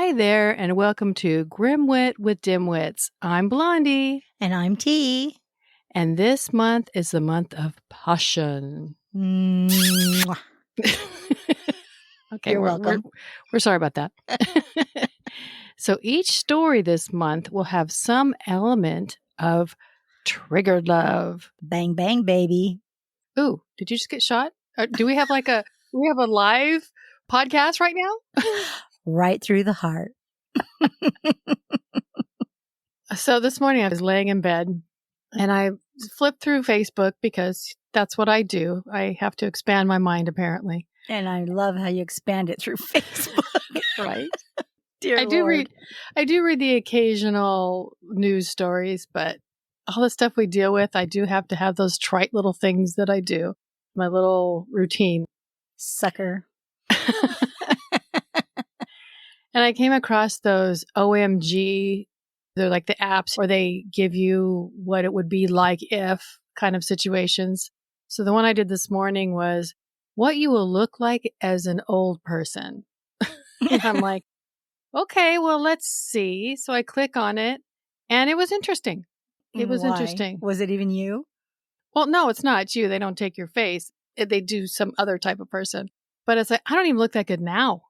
Hi there, and welcome to Grimwit with Dimwits. I'm Blondie, And I'm T. and this month is the month of passion. Mwah. Okay, You're welcome. We're sorry about that. So each story this month will have some element of triggered love. Bang, bang, baby. Ooh, did you just get shot? Do we have a live podcast right now? Right through the heart. So this morning I was laying in bed and I flipped through Facebook because that's what I do. I have to expand my mind, apparently. And I love how you expand it through Facebook. Right? Dear I do Lord. read the occasional news stories, but all the stuff we deal with, I do have to have those trite little things that I do. My little routine. Sucker. And I came across those OMG, they're like the apps where they give you what it would be like if kind of situations. So the one I did this morning was what you will look like as an old person. And I'm like, okay, well, let's see. So I click on it and it was interesting. It was Why? interesting. Was it even you? Well, no, it's not. It's you. They don't take your face. They do some other type of person. But it's like, I don't even look that good now.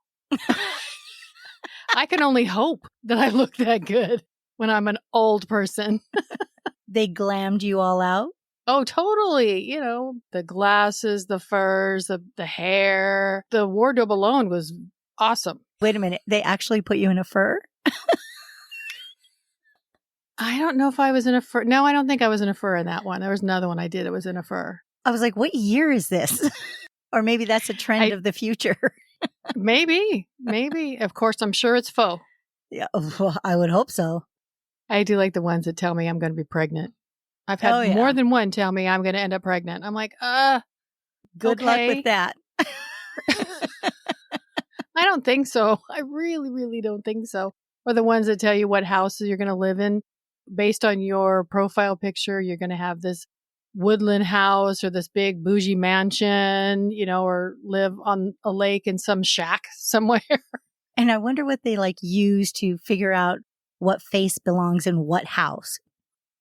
I can only hope that I look that good when I'm an old person. They glammed you all out? Oh, totally. You know, the glasses, the furs, the hair, the wardrobe alone was awesome. Wait a minute. They actually put you in a fur? I don't know if I was in a fur. No, I don't think I was in a fur in that one. There was another one I did. It was in a fur. I was like, what year is this? Or maybe that's a trend of the future. Maybe. Of course, I'm sure it's faux. Yeah, well, I would hope so. I do like the ones that tell me I'm going to be pregnant. I've had more than one tell me I'm going to end up pregnant. I'm like, good luck with that. I don't think so. I really, really don't think so. Or the ones that tell you what houses you're going to live in. Based on your profile picture, you're going to have this woodland house or this big bougie mansion, or live on a lake in some shack somewhere. And I wonder what they use to figure out what face belongs in what house.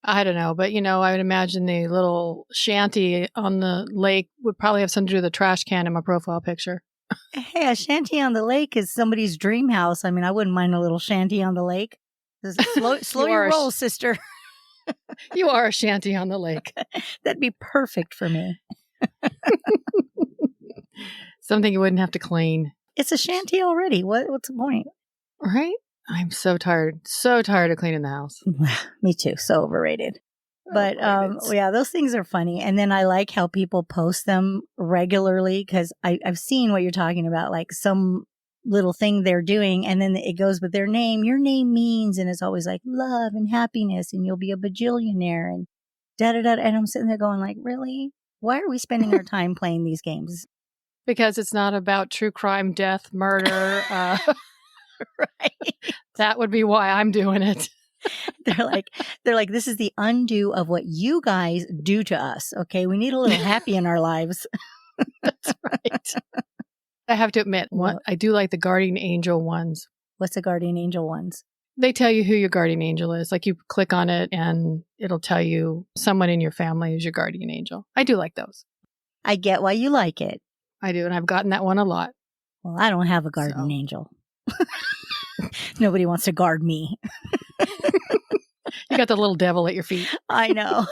I don't know, but I would imagine the little shanty on the lake would probably have something to do with the trash can in my profile picture. Hey, a shanty on the lake is somebody's dream house. I mean, I wouldn't mind a little shanty on the lake. Slow your roll, sister. You are a shanty on the lake. That'd be perfect for me. Something you wouldn't have to clean. It's a shanty already. What's the point? Right? I'm so tired of cleaning the house. Me too. So overrated. But yeah, those things are funny. And then I like how people post them regularly because I've seen what you're talking about, like some little thing they're doing and then it goes with their name. Your name means, and it's always like love and happiness and you'll be a bajillionaire and da-da-da. And I'm sitting there going like, really? Why are we spending our time playing these games? Because it's not about true crime, death, murder. Right. That would be why I'm doing it. They're like, this is the undo of what you guys do to us. Okay. We need a little happy in our lives. That's right. I have to admit, I do like the guardian angel ones. What's the guardian angel ones? They tell you who your guardian angel is. Like you click on it and it'll tell you someone in your family is your guardian angel. I do like those. I get why you like it. I do. And I've gotten that one a lot. Well, I don't have a guardian angel. Nobody wants to guard me. You got the little devil at your feet. I know.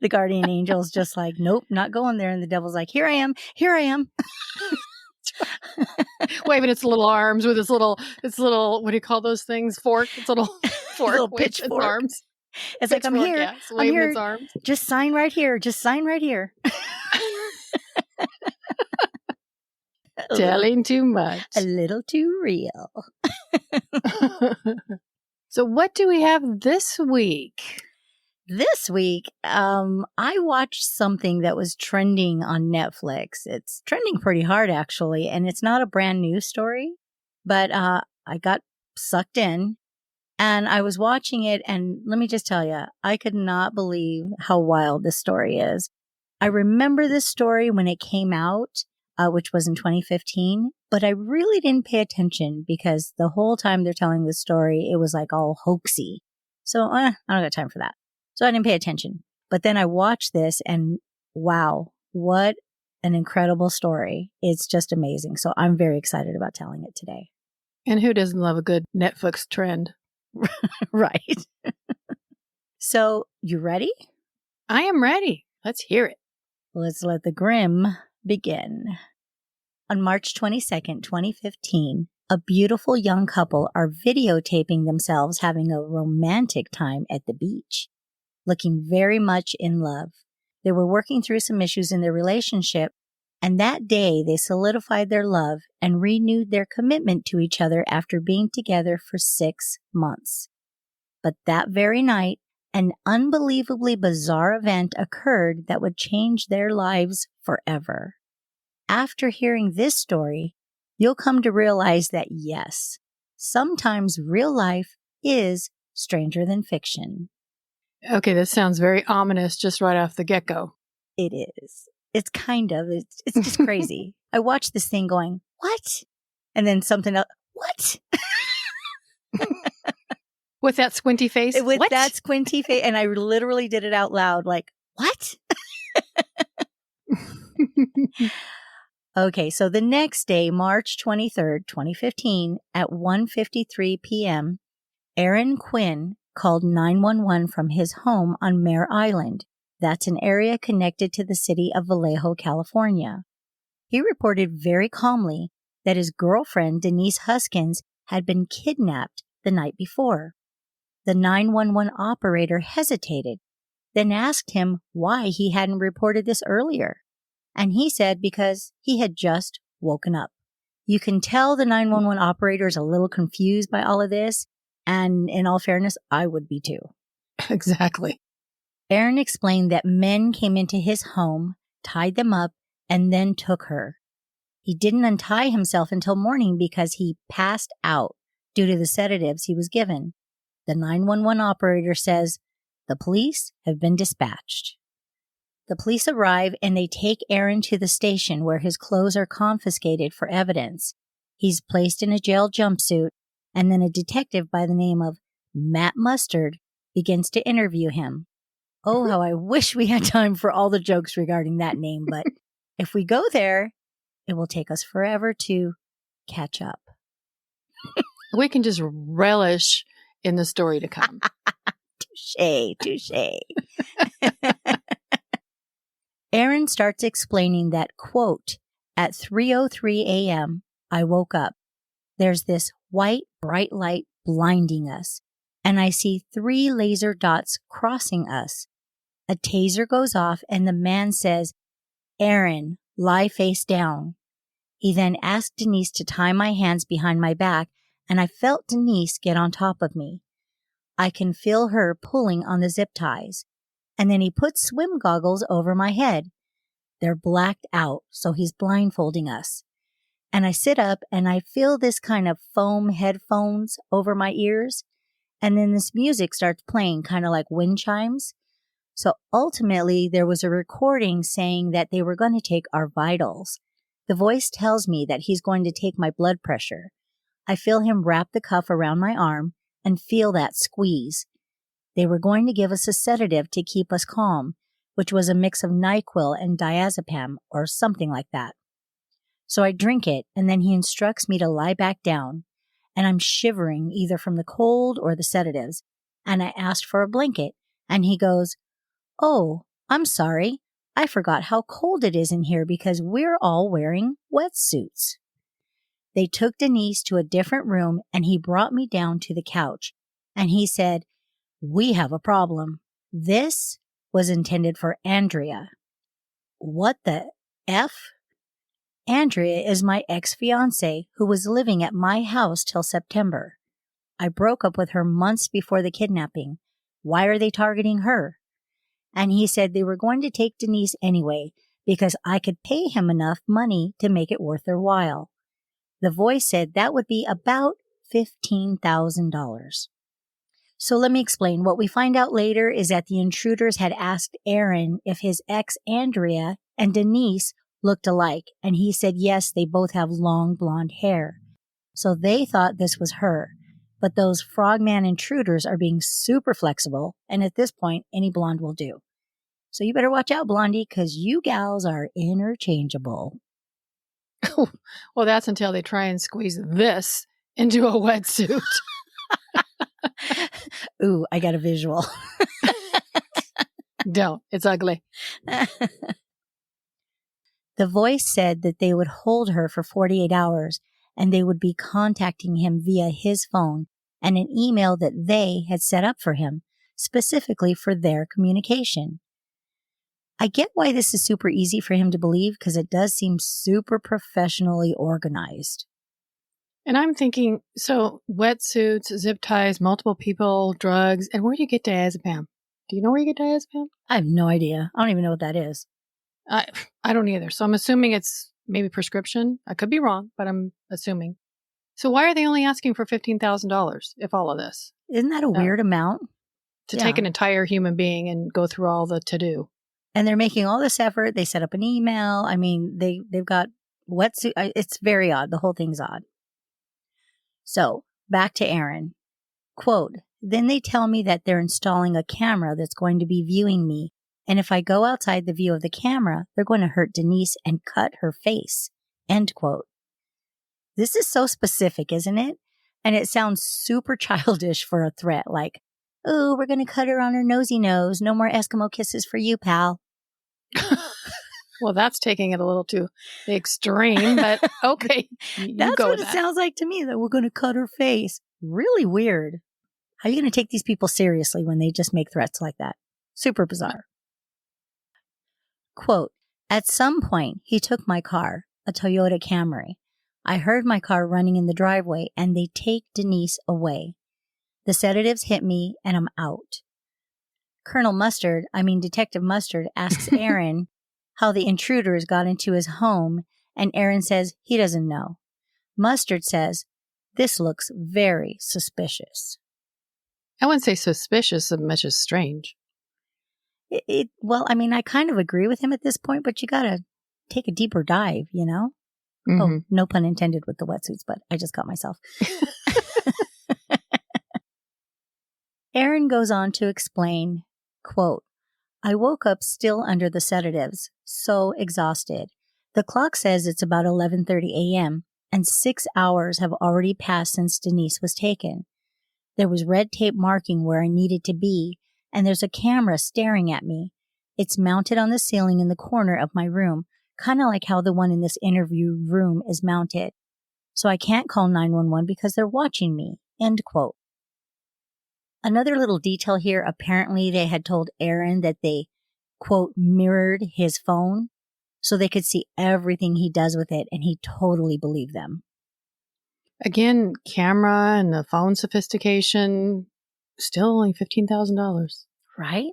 The guardian angel's just like, nope, not going there. And the devil's like, here I am. Waving its little arms with its little, what do you call those things? Fork? Its little fork. Little pitchfork. Arms. It's like, I'm here. Yeah, I'm here. Its arms. Just sign right here. Telling too much. A little too real. So what do we have this week? This week, I watched something that was trending on Netflix. It's trending pretty hard, actually, and it's not a brand new story, but I got sucked in, and I was watching it, and let me just tell you, I could not believe how wild this story is. I remember this story when it came out. which was in 2015. But I really didn't pay attention because the whole time they're telling the story, it was like all hoaxy. So I don't got time for that. So I didn't pay attention. But then I watched this and wow, what an incredible story. It's just amazing. So I'm very excited about telling it today. And who doesn't love a good Netflix trend? Right. So you ready? I am ready. Let's hear it. Let's let the grim begin. On March 22nd, 2015, a beautiful young couple are videotaping themselves having a romantic time at the beach, looking very much in love. They were working through some issues in their relationship, and that day they solidified their love and renewed their commitment to each other after being together for 6 months. But that very night, an unbelievably bizarre event occurred that would change their lives forever. After hearing this story, you'll come to realize that yes, sometimes real life is stranger than fiction. Okay, this sounds very ominous just right off the get-go. It is. It's kind of. It's just crazy. I watched this thing going, what? And then something else, what? With that squinty face? With What? that squinty face. And I literally did it out loud like, what? Okay, so the next day, March 23rd, 2015, at 1:53 p.m., Aaron Quinn called 911 from his home on Mare Island. That's an area connected to the city of Vallejo, California. He reported very calmly that his girlfriend, Denise Huskins, had been kidnapped the night before. The 911 operator hesitated, then asked him why he hadn't reported this earlier. And he said because he had just woken up. You can tell the 911 operator is a little confused by all of this. And in all fairness, I would be too. Exactly. Aaron explained that men came into his home, tied them up, and then took her. He didn't untie himself until morning because he passed out due to the sedatives he was given. The 911 operator says, the police have been dispatched. The police arrive and they take Aaron to the station where his clothes are confiscated for evidence. He's placed in a jail jumpsuit, and then a detective by the name of Matt Mustard begins to interview him. Oh, how I wish we had time for all the jokes regarding that name, but if we go there, it will take us forever to catch up. We can just relish in the story to come. Touche. Aaron starts explaining that, quote, at 3:03 a.m., I woke up. There's this white, bright light blinding us, and I see 3 laser dots crossing us. A taser goes off, and the man says, Aaron, lie face down. He then asked Denise to tie my hands behind my back, and I felt Denise get on top of me. I can feel her pulling on the zip ties. And then he puts swim goggles over my head. They're blacked out, so he's blindfolding us. And I sit up and I feel this kind of foam headphones over my ears. And then this music starts playing, kind of like wind chimes. So ultimately, there was a recording saying that they were going to take our vitals. The voice tells me that he's going to take my blood pressure. I feel him wrap the cuff around my arm and feel that squeeze. They were going to give us a sedative to keep us calm, which was a mix of NyQuil and diazepam or something like that. So I drink it, and then he instructs me to lie back down, and I'm shivering either from the cold or the sedatives, and I asked for a blanket, and he goes, oh, I'm sorry. I forgot how cold it is in here because we're all wearing wetsuits. They took Denise to a different room, and he brought me down to the couch, and he said, we have a problem. This was intended for Andrea. What the F? Andrea is my ex-fiancée who was living at my house till September. I broke up with her months before the kidnapping. Why are they targeting her? And he said they were going to take Denise anyway because I could pay him enough money to make it worth their while. The voice said that would be about $15,000. So let me explain. What we find out later is that the intruders had asked Aaron if his ex Andrea and Denise looked alike, and he said yes, they both have long blonde hair. So they thought this was her. But those frogman intruders are being super flexible, and at this point, any blonde will do. So you better watch out, Blondie, because you gals are interchangeable. Well, that's until they try and squeeze this into a wetsuit. Ooh, I got a visual. Don't. It's ugly. The voice said that they would hold her for 48 hours and they would be contacting him via his phone and an email that they had set up for him, specifically for their communication. I get why this is super easy for him to believe because it does seem super professionally organized. And I'm thinking, so wetsuits, zip ties, multiple people, drugs, and where do you get diazepam? Do you know where you get diazepam? I have no idea. I don't even know what that is. I don't either. So I'm assuming it's maybe prescription. I could be wrong, but I'm assuming. So why are they only asking for $15,000 if all of this? Isn't that a weird amount? To take an entire human being and go through all the to-do. And they're making all this effort. They set up an email. I mean, they've got wetsuit. It's very odd. The whole thing's odd. So back to Aaron. Quote, then they tell me that they're installing a camera that's going to be viewing me. And if I go outside the view of the camera, they're going to hurt Denise and cut her face. End quote. This is so specific, isn't it? And it sounds super childish for a threat like, oh, we're going to cut her on her nosy nose. No more Eskimo kisses for you, pal. Well, that's taking it a little to the extreme, but okay. That's what it sounds like to me, that we're going to cut her face. Really weird. How are you going to take these people seriously when they just make threats like that? Super bizarre. Quote, at some point, he took my car, a Toyota Camry. I heard my car running in the driveway and they take Denise away. The sedatives hit me and I'm out. Detective Mustard asks Aaron how the intruders got into his home, and Aaron says he doesn't know. Mustard says, this looks very suspicious. I wouldn't say suspicious as much as strange. I kind of agree with him at this point, but you got to take a deeper dive, you know? Mm-hmm. Oh, no pun intended with the wetsuits, but I just caught myself. Aaron goes on to explain, quote, I woke up still under the sedatives, so exhausted. The clock says it's about 11:30 a.m., and 6 hours have already passed since Denise was taken. There was red tape marking where I needed to be, and there's a camera staring at me. It's mounted on the ceiling in the corner of my room, kind of like how the one in this interview room is mounted. So I can't call 911 because they're watching me. End quote. Another little detail here, apparently they had told Aaron that they, quote, mirrored his phone so they could see everything he does with it, and he totally believed them. Again, camera and the phone sophistication, still only $15,000. Right?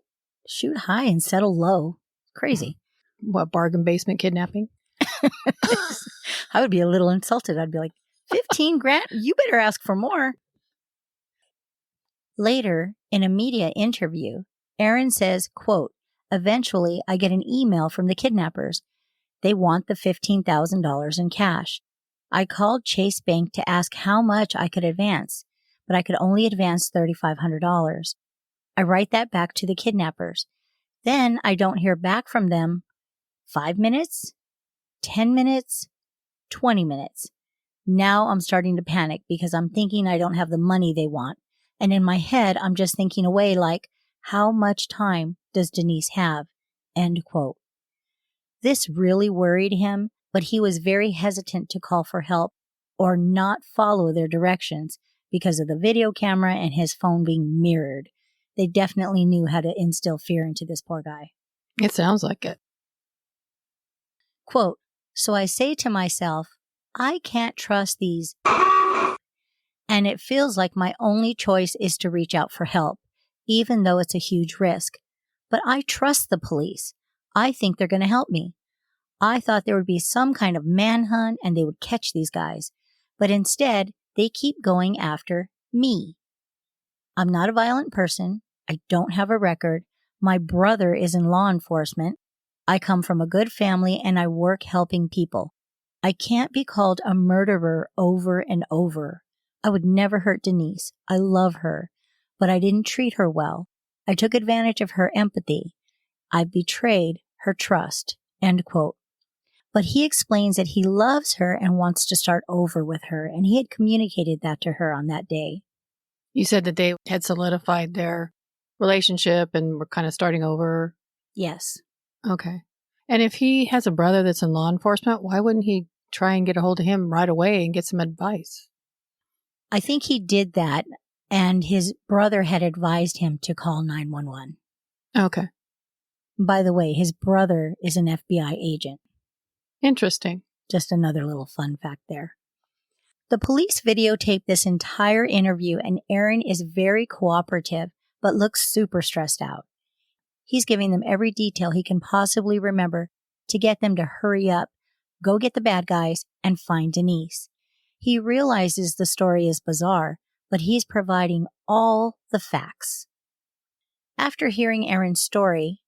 Shoot high and settle low. Crazy. What, bargain basement kidnapping? I would be a little insulted. I'd be like, 15 grand? You better ask for more. Later, in a media interview, Aaron says, quote, eventually I get an email from the kidnappers. They want the $15,000 in cash. I called Chase Bank to ask how much I could advance, but I could only advance $3,500. I write that back to the kidnappers. Then I don't hear back from them. 5 minutes, 10 minutes, 20 minutes. Now I'm starting to panic because I'm thinking I don't have the money they want. And in my head, I'm just thinking away like, how much time does Denise have? End quote. This really worried him, but he was very hesitant to call for help or not follow their directions because of the video camera and his phone being mirrored. They definitely knew how to instill fear into this poor guy. It sounds like it. Quote, so I say to myself, I can't trust these, and it feels like my only choice is to reach out for help, even though it's a huge risk. But I trust the police. I think they're going to help me. I thought there would be some kind of manhunt and they would catch these guys. But instead, they keep going after me. I'm not a violent person. I don't have a record. My brother is in law enforcement. I come from a good family and I work helping people. I can't be called a murderer over and over. I would never hurt Denise. I love her, but I didn't treat her well. I took advantage of her empathy. I betrayed her trust." End quote. But he explains that he loves her and wants to start over with her, and he had communicated that to her on that day. You said that they had solidified their relationship and were kind of starting over. Yes. Okay. And if he has a brother that's in law enforcement, why wouldn't he try and get a hold of him right away and get some advice? I think he did that, and his brother had advised him to call 911. Okay. By the way, his brother is an FBI agent. Interesting. Just another little fun fact there. The police videotaped this entire interview, and Aaron is very cooperative, but looks super stressed out. He's giving them every detail he can possibly remember to get them to hurry up, go get the bad guys, and find Denise. He realizes the story is bizarre, but he's providing all the facts. After hearing Aaron's story,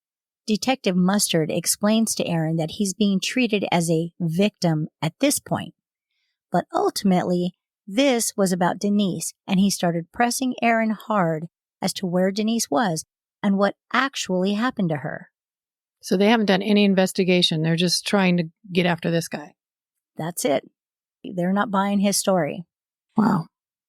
Detective Mustard explains to Aaron that he's being treated as a victim at this point. But ultimately, this was about Denise, and he started pressing Aaron hard as to where Denise was and what actually happened to her. So they haven't done any investigation. They're just trying to get after this guy. That's it. They're not buying his story. Wow.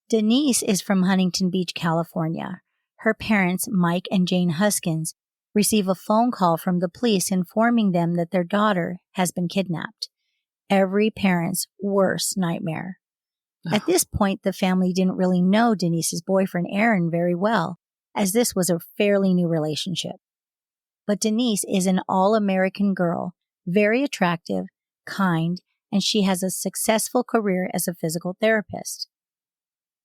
Denise is from Huntington Beach, California. Her parents, Mike and Jane Huskins, receive a phone call from the police informing them that their daughter has been kidnapped. Every parent's worst nightmare. At this point, the family didn't really know Denise's boyfriend, Aaron, very well, as this was a fairly new relationship. But Denise is an all-American girl, very attractive, kind, and she has a successful career as a physical therapist.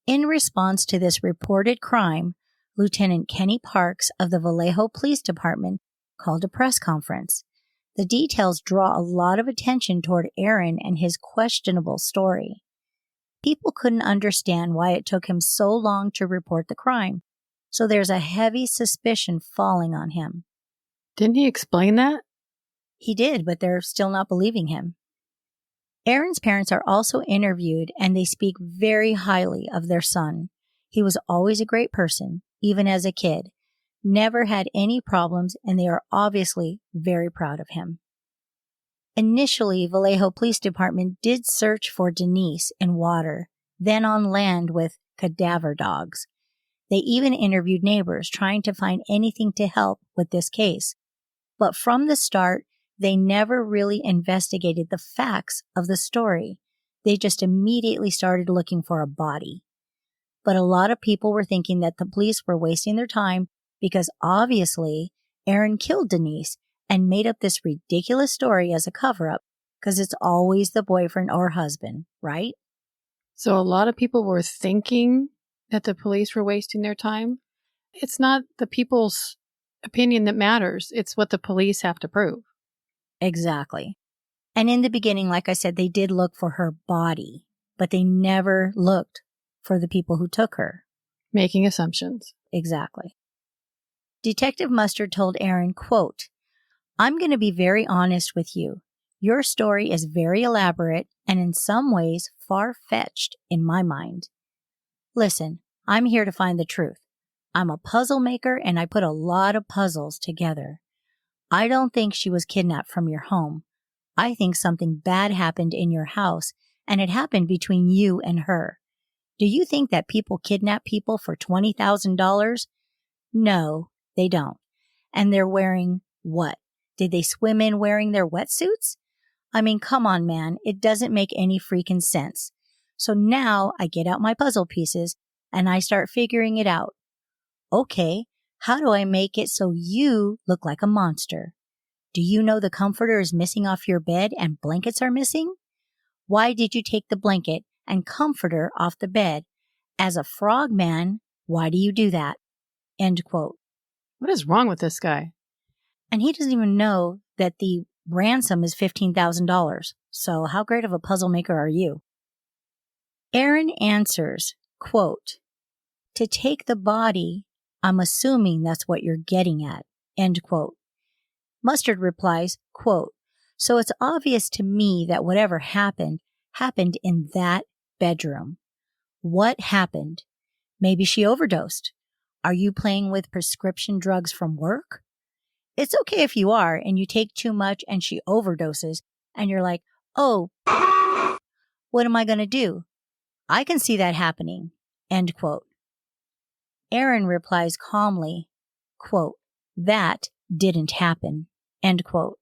In response to this reported crime, Lieutenant Kenny Parks of the Vallejo Police Department called a press conference. The details draw a lot of attention toward Aaron and his questionable story. People couldn't understand why it took him so long to report the crime, so there's a heavy suspicion falling on him. Didn't he explain that? He did, but they're still not believing him. Aaron's parents are also interviewed, and they speak very highly of their son. He was always a great person, even as a kid, never had any problems, and they are obviously very proud of him. Initially, Vallejo Police Department did search for Denise in water, then on land with cadaver dogs. They even interviewed neighbors trying to find anything to help with this case. But from the start, they never really investigated the facts of the story. They just immediately started looking for a body. But a lot of people were thinking that the police were wasting their time because obviously Aaron killed Denise and made up this ridiculous story as a cover-up because it's always the boyfriend or husband, right? So a lot of people were thinking that the police were wasting their time. It's not the people's opinion that matters. It's what the police have to prove. Exactly. And in the beginning, like I said, they did look for her body, but they never looked for the people who took her. Making assumptions. Exactly. Detective Mustard told Aaron, quote, "I'm going to be very honest with you. Your story is very elaborate and in some ways far-fetched in my mind. Listen, I'm here to find the truth. I'm a puzzle maker and I put a lot of puzzles together. I don't think she was kidnapped from your home. I think something bad happened in your house, and it happened between you and her. Do you think that people kidnap people for $20,000? No, they don't. And they're wearing what? Did they swim in wearing their wetsuits? I mean, come on, man. It doesn't make any freaking sense. So now I get out my puzzle pieces and I start figuring it out. Okay, how do I make it so you look like a monster? Do you know the comforter is missing off your bed and blankets are missing? Why did you take the blanket and comforter off the bed? As a frog man, why do you do that?" End quote. What is wrong with this guy? And he doesn't even know that the ransom is $15,000. So how great of a puzzle maker are you? Aaron answers, quote, "To take the body, I'm assuming that's what you're getting at." End quote. Mustard replies, quote, "So it's obvious to me that whatever happened in that bedroom. What happened? Maybe she overdosed. Are you playing with prescription drugs from work? It's okay if you are and you take too much and she overdoses and you're like, oh, what am I going to do? I can see that happening." End quote. Aaron replies calmly, quote, "That didn't happen." End quote.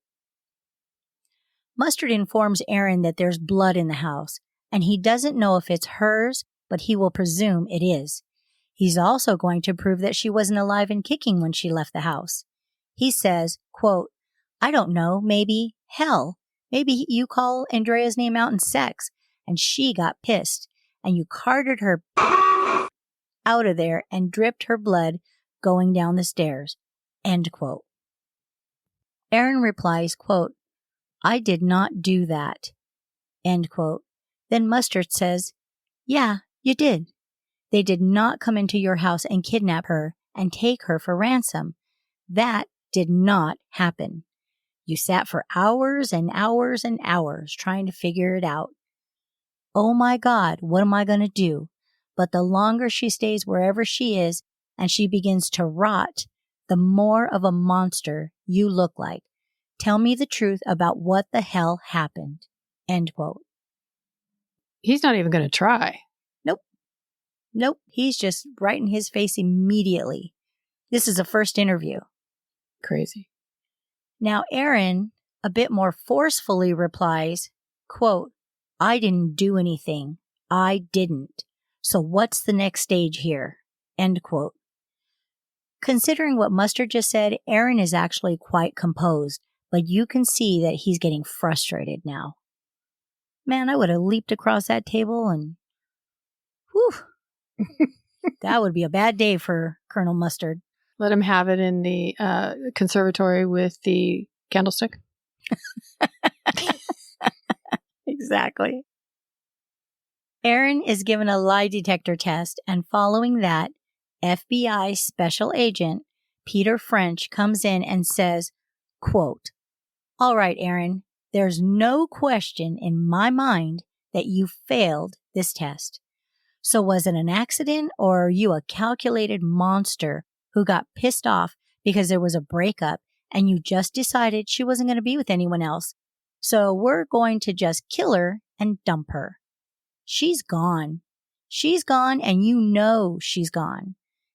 Mustard informs Aaron that there's blood in the house, and he doesn't know if it's hers, but he will presume it is. He's also going to prove that she wasn't alive and kicking when she left the house. He says, quote, "I don't know, maybe you call Andrea's name out in sex, and she got pissed, and you carted her out of there and dripped her blood going down the stairs." End quote. Aaron replies, quote, "I did not do that." End quote. Then Mustard says, "Yeah, you did. They did not come into your house and kidnap her and take her for ransom. That did not happen. You sat for hours and hours and hours trying to figure it out. Oh my God, what am I going to do? But the longer she stays wherever she is and she begins to rot, the more of a monster you look like. Tell me the truth about what the hell happened." End quote. He's not even going to try. Nope. He's just right in his face immediately. This is a first interview. Crazy. Now, Aaron, a bit more forcefully replies, quote, "I didn't do anything. I didn't. So what's the next stage here?" End quote. Considering what Mustard just said, Aaron is actually quite composed, but you can see that he's getting frustrated now. Man, I would have leaped across that table and, whew, that would be a bad day for Colonel Mustard. Let him have it in the conservatory with the candlestick. Exactly. Aaron is given a lie detector test, and following that, FBI Special Agent Peter French comes in and says, quote, "All right, Aaron, there's no question in my mind that you failed this test. So was it an accident, or are you a calculated monster who got pissed off because there was a breakup and you just decided she wasn't going to be with anyone else? So we're going to just kill her and dump her. She's gone. She's gone, and you know she's gone.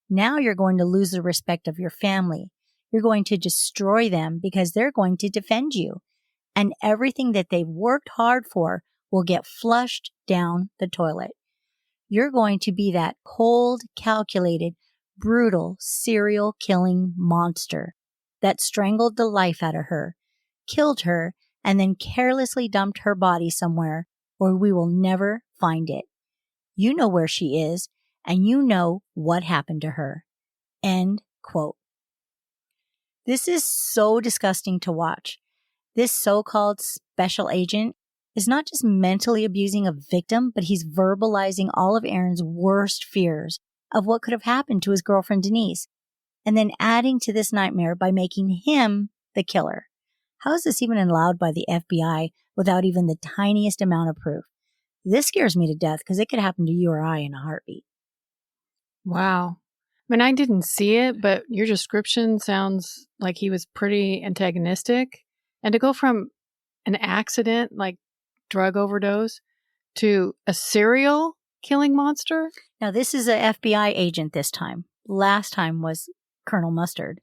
Now you're going to lose the respect of your family. You're going to destroy them because they're going to defend you. And everything that they've worked hard for will get flushed down the toilet. You're going to be that cold, calculated, brutal, serial killing monster that strangled the life out of her, killed her, and then carelessly dumped her body somewhere where we will never find it. You know where she is, and you know what happened to her." End quote. This is so disgusting to watch. This so-called special agent is not just mentally abusing a victim, but he's verbalizing all of Aaron's worst fears of what could have happened to his girlfriend Denise, and then adding to this nightmare by making him the killer. How is this even allowed by the FBI without even the tiniest amount of proof? This scares me to death because it could happen to you or I in a heartbeat. Wow. I mean, I didn't see it, but your description sounds like he was pretty antagonistic. And to go from an accident, like drug overdose, to a serial killing monster? Now, this is an FBI agent this time. Last time was Colonel Mustard.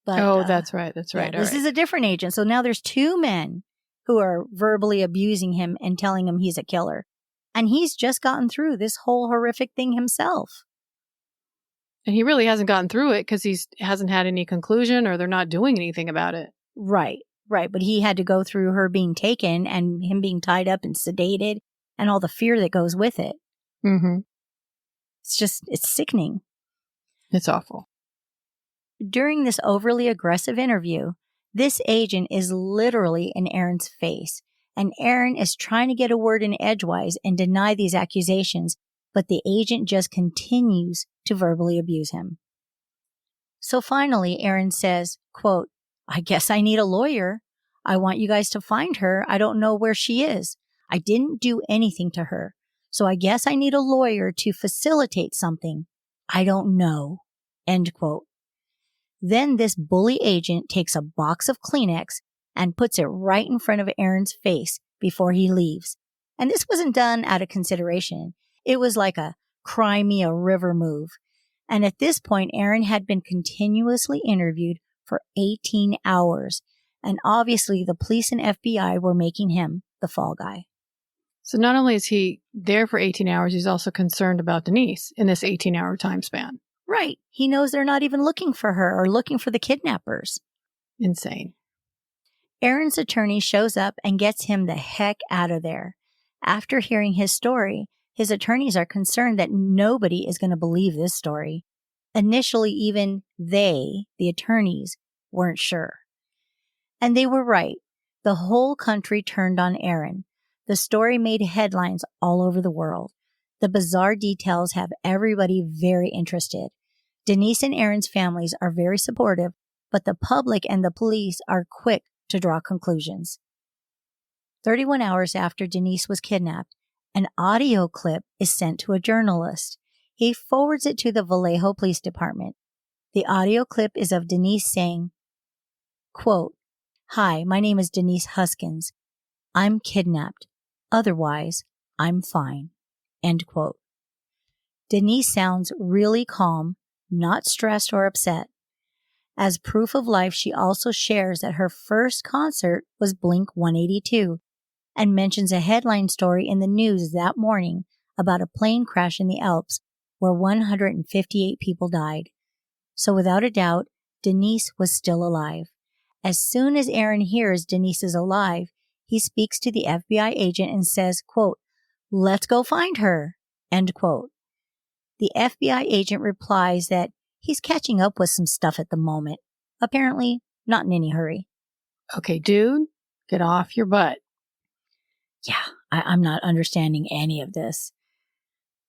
But, that's right. That's right. Yeah, this is a different agent. So now there's two men who are verbally abusing him and telling him he's a killer. And he's just gotten through this whole horrific thing himself. And he really hasn't gotten through it because he hasn't had any conclusion, or they're not doing anything about it. Right. But he had to go through her being taken and him being tied up and sedated and all the fear that goes with it. Mm-hmm. It's sickening. It's awful. During this overly aggressive interview, this agent is literally in Aaron's face, and Aaron is trying to get a word in edgewise and deny these accusations, but the agent just continues to verbally abuse him. So finally, Aaron says, quote, I guess I need a lawyer. I want you guys to find her. I don't know where she is. I didn't do anything to her. So I guess I need a lawyer to facilitate something. I don't know. End quote. Then this bully agent takes a box of Kleenex and puts it right in front of Aaron's face before he leaves. And this wasn't done out of consideration. It was like a cry me a river move. And at this point, Aaron had been continuously interviewed for 18 hours. And obviously the police and FBI were making him the fall guy. So not only is he there for 18 hours, he's also concerned about Denise in this 18-hour time span. Right. He knows they're not even looking for her or looking for the kidnappers. Insane. Aaron's attorney shows up and gets him the heck out of there. After hearing his story, his attorneys are concerned that nobody is going to believe this story. Initially, even they, the attorneys, weren't sure. And they were right. The whole country turned on Aaron. The story made headlines all over the world. The bizarre details have everybody very interested. Denise and Aaron's families are very supportive, but the public and the police are quick to draw conclusions. 31 hours after Denise was kidnapped, an audio clip is sent to a journalist. He forwards it to the Vallejo Police Department. The audio clip is of Denise saying, quote, "Hi, my name is Denise Huskins. I'm kidnapped. Otherwise, I'm fine." End quote. Denise sounds really calm, not stressed or upset. As proof of life, she also shares that her first concert was Blink 182 and mentions a headline story in the news that morning about a plane crash in the Alps where 158 people died. So without a doubt, Denise was still alive. As soon as Aaron hears Denise is alive, he speaks to the FBI agent and says, quote, "Let's go find her," end quote. The FBI agent replies that he's catching up with some stuff at the moment. Apparently, not in any hurry. Okay, dude, get off your butt. Yeah, I'm not understanding any of this.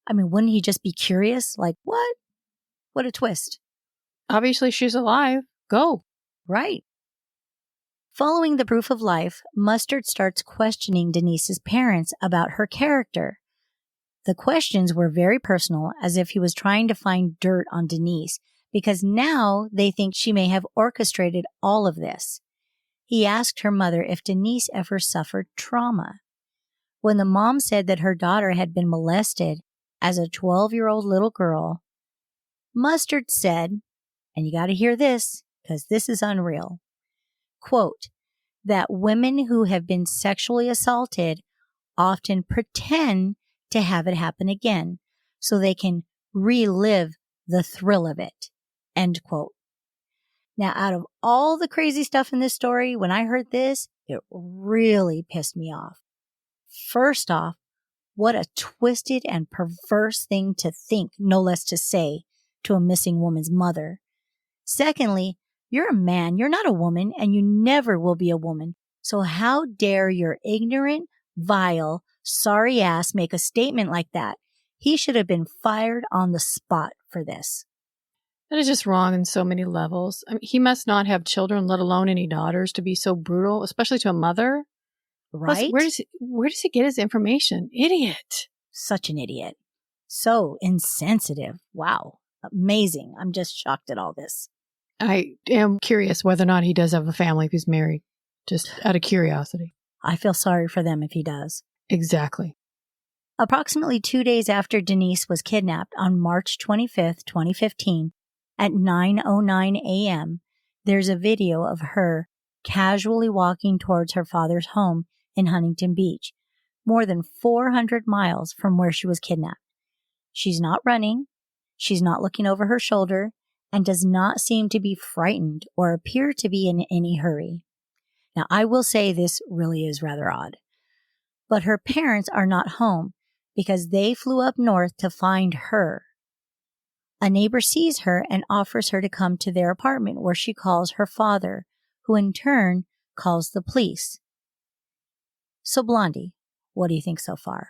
I mean, wouldn't he just be curious? Like, what? What a twist. Obviously, she's alive. Go. Right. Following the proof of life, Mustard starts questioning Denise's parents about her character. The questions were very personal, as if he was trying to find dirt on Denise, because now they think she may have orchestrated all of this. He asked her mother if Denise ever suffered trauma. When the mom said that her daughter had been molested as a 12-year-old little girl, Mustard said, and you got to hear this because this is unreal, quote, that women who have been sexually assaulted often pretend to have it happen again so they can relive the thrill of it, end quote. Now, out of all the crazy stuff in this story, when I heard this, it really pissed me off. First off, what a twisted and perverse thing to think, no less to say, to a missing woman's mother. Secondly, you're a man, you're not a woman, and you never will be a woman. So how dare your ignorant, vile, sorry ass make a statement like that? He should have been fired on the spot for this. That is just wrong in so many levels. I mean, he must not have children, let alone any daughters, to be so brutal, especially to a mother. Right? Plus, where does he get his information? Idiot. Such an idiot. So insensitive. Wow. Amazing. I'm just shocked at all this. I am curious whether or not he does have a family if he's married, just out of curiosity. I feel sorry for them if he does. Exactly. Approximately 2 days after Denise was kidnapped on March 25th, 2015, at 9:09 a.m., there's a video of her casually walking towards her father's home in Huntington Beach, more than 400 miles from where she was kidnapped. She's not running, she's not looking over her shoulder, and does not seem to be frightened or appear to be in any hurry. Now, I will say this really is rather odd. But her parents are not home because they flew up north to find her. A neighbor sees her and offers her to come to their apartment where she calls her father, who in turn calls the police. So, Blondie, what do you think so far?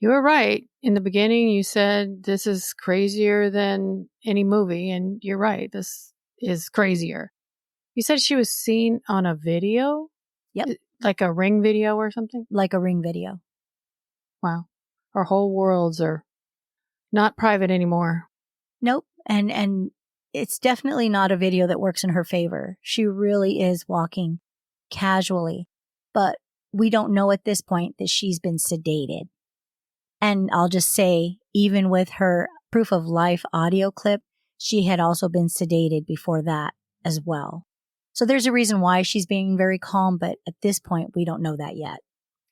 You were right. In the beginning, you said this is crazier than any movie, and you're right. This is crazier. You said she was seen on a video? Yep. Like a Ring video or something? Like a Ring video. Wow. Our whole worlds are not private anymore. Nope. And it's definitely not a video that works in her favor. She really is walking casually. But we don't know at this point that she's been sedated. And I'll just say, even with her proof of life audio clip, she had also been sedated before that as well. So there's a reason why she's being very calm, but at this point, we don't know that yet.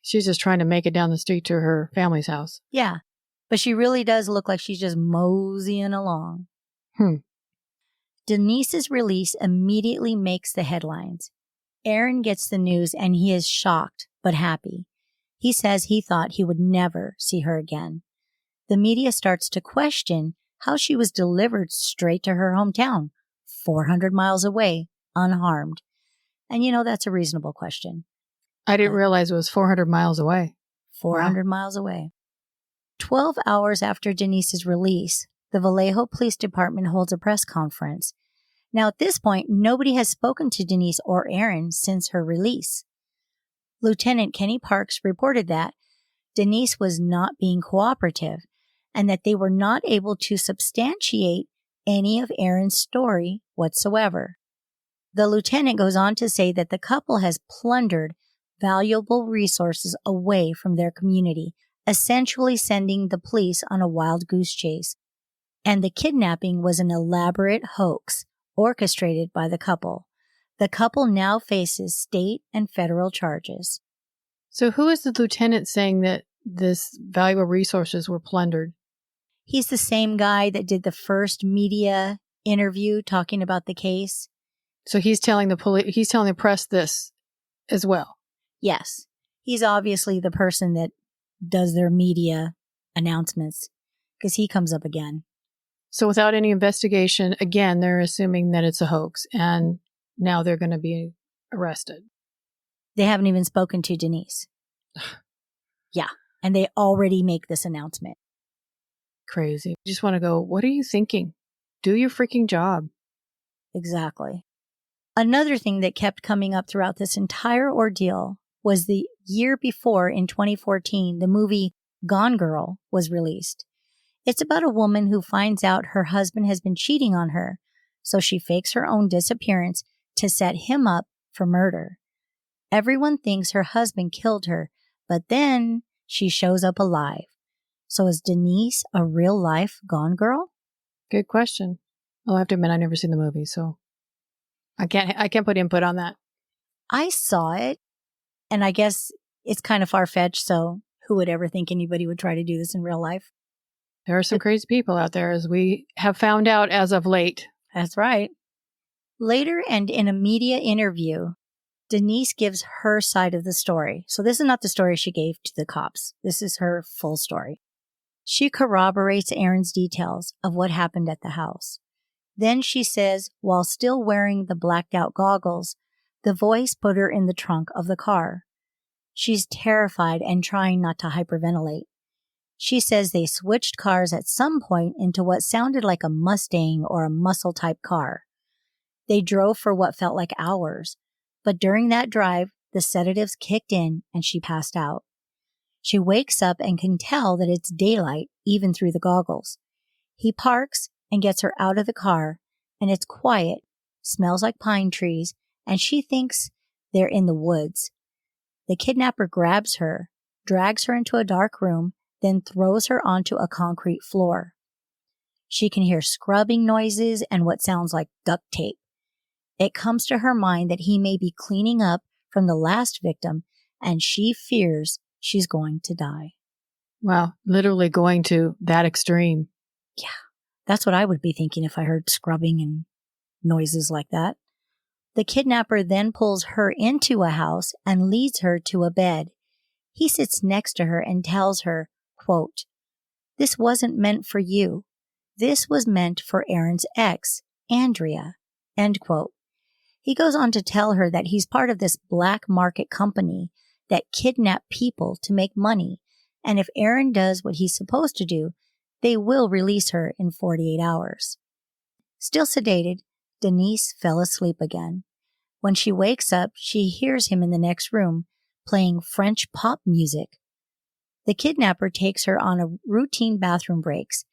She's just trying to make it down the street to her family's house. Yeah, but she really does look like she's just moseying along. Denise's release immediately makes the headlines. Aaron gets the news and he is shocked but happy. He says he thought he would never see her again. The media starts to question how she was delivered straight to her hometown, 400 miles away, unharmed. And that's a reasonable question. I didn't realize it was 400 miles away. 400 miles away. 12 hours after Denise's release, the Vallejo Police Department holds a press conference. Now, at this point, nobody has spoken to Denise or Aaron since her release. Lieutenant Kenny Parks reported that Denise was not being cooperative and that they were not able to substantiate any of Aaron's story whatsoever. The lieutenant goes on to say that the couple has plundered valuable resources away from their community, essentially sending the police on a wild goose chase. And the kidnapping was an elaborate hoax orchestrated by the couple. The couple now faces state and federal charges. So who is the lieutenant saying that this valuable resources were plundered? He's the same guy that did the first media interview talking about the case. So he's telling the press this as well. Yes. He's obviously the person that does their media announcements because he comes up again. So without any investigation, again, they're assuming that it's a hoax and now they're going to be arrested. They haven't even spoken to Denise. Yeah. And they already make this announcement. Crazy. You just want to go, what are you thinking? Do your freaking job. Exactly. Another thing that kept coming up throughout this entire ordeal was the year before, in 2014, the movie Gone Girl was released. It's about a woman who finds out her husband has been cheating on her, so she fakes her own disappearance to set him up for murder. Everyone thinks her husband killed her, but then she shows up alive. So is Denise a real-life Gone Girl? Good question. I'll have to admit I've never seen the movie, so I can't put input on that. I saw it, and I guess it's kind of far-fetched, so who would ever think anybody would try to do this in real life? There are some crazy people out there, as we have found out as of late. That's right. Later, and in a media interview, Denise gives her side of the story. So this is not the story she gave to the cops. This is her full story. She corroborates Aaron's details of what happened at the house. Then she says, while still wearing the blacked out goggles, the voice put her in the trunk of the car. She's terrified and trying not to hyperventilate. She says they switched cars at some point into what sounded like a Mustang or a muscle-type car. They drove for what felt like hours, but during that drive, the sedatives kicked in and she passed out. She wakes up and can tell that it's daylight even through the goggles. He parks and gets her out of the car, and it's quiet, smells like pine trees, and she thinks they're in the woods. The kidnapper grabs her, drags her into a dark room, then throws her onto a concrete floor. She can hear scrubbing noises and what sounds like duct tape. It comes to her mind that he may be cleaning up from the last victim, and she fears she's going to die. Wow, literally going to that extreme. Yeah, that's what I would be thinking if I heard scrubbing and noises like that. The kidnapper then pulls her into a house and leads her to a bed. He sits next to her and tells her, quote, "This wasn't meant for you. This was meant for Aaron's ex, Andrea," end quote. He goes on to tell her that he's part of this black market company that kidnap people to make money, and if Aaron does what he's supposed to do, they will release her in 48 hours. Still sedated, Denise fell asleep again. When she wakes up, she hears him in the next room playing French pop music. The kidnapper takes her on a routine bathroom breaks,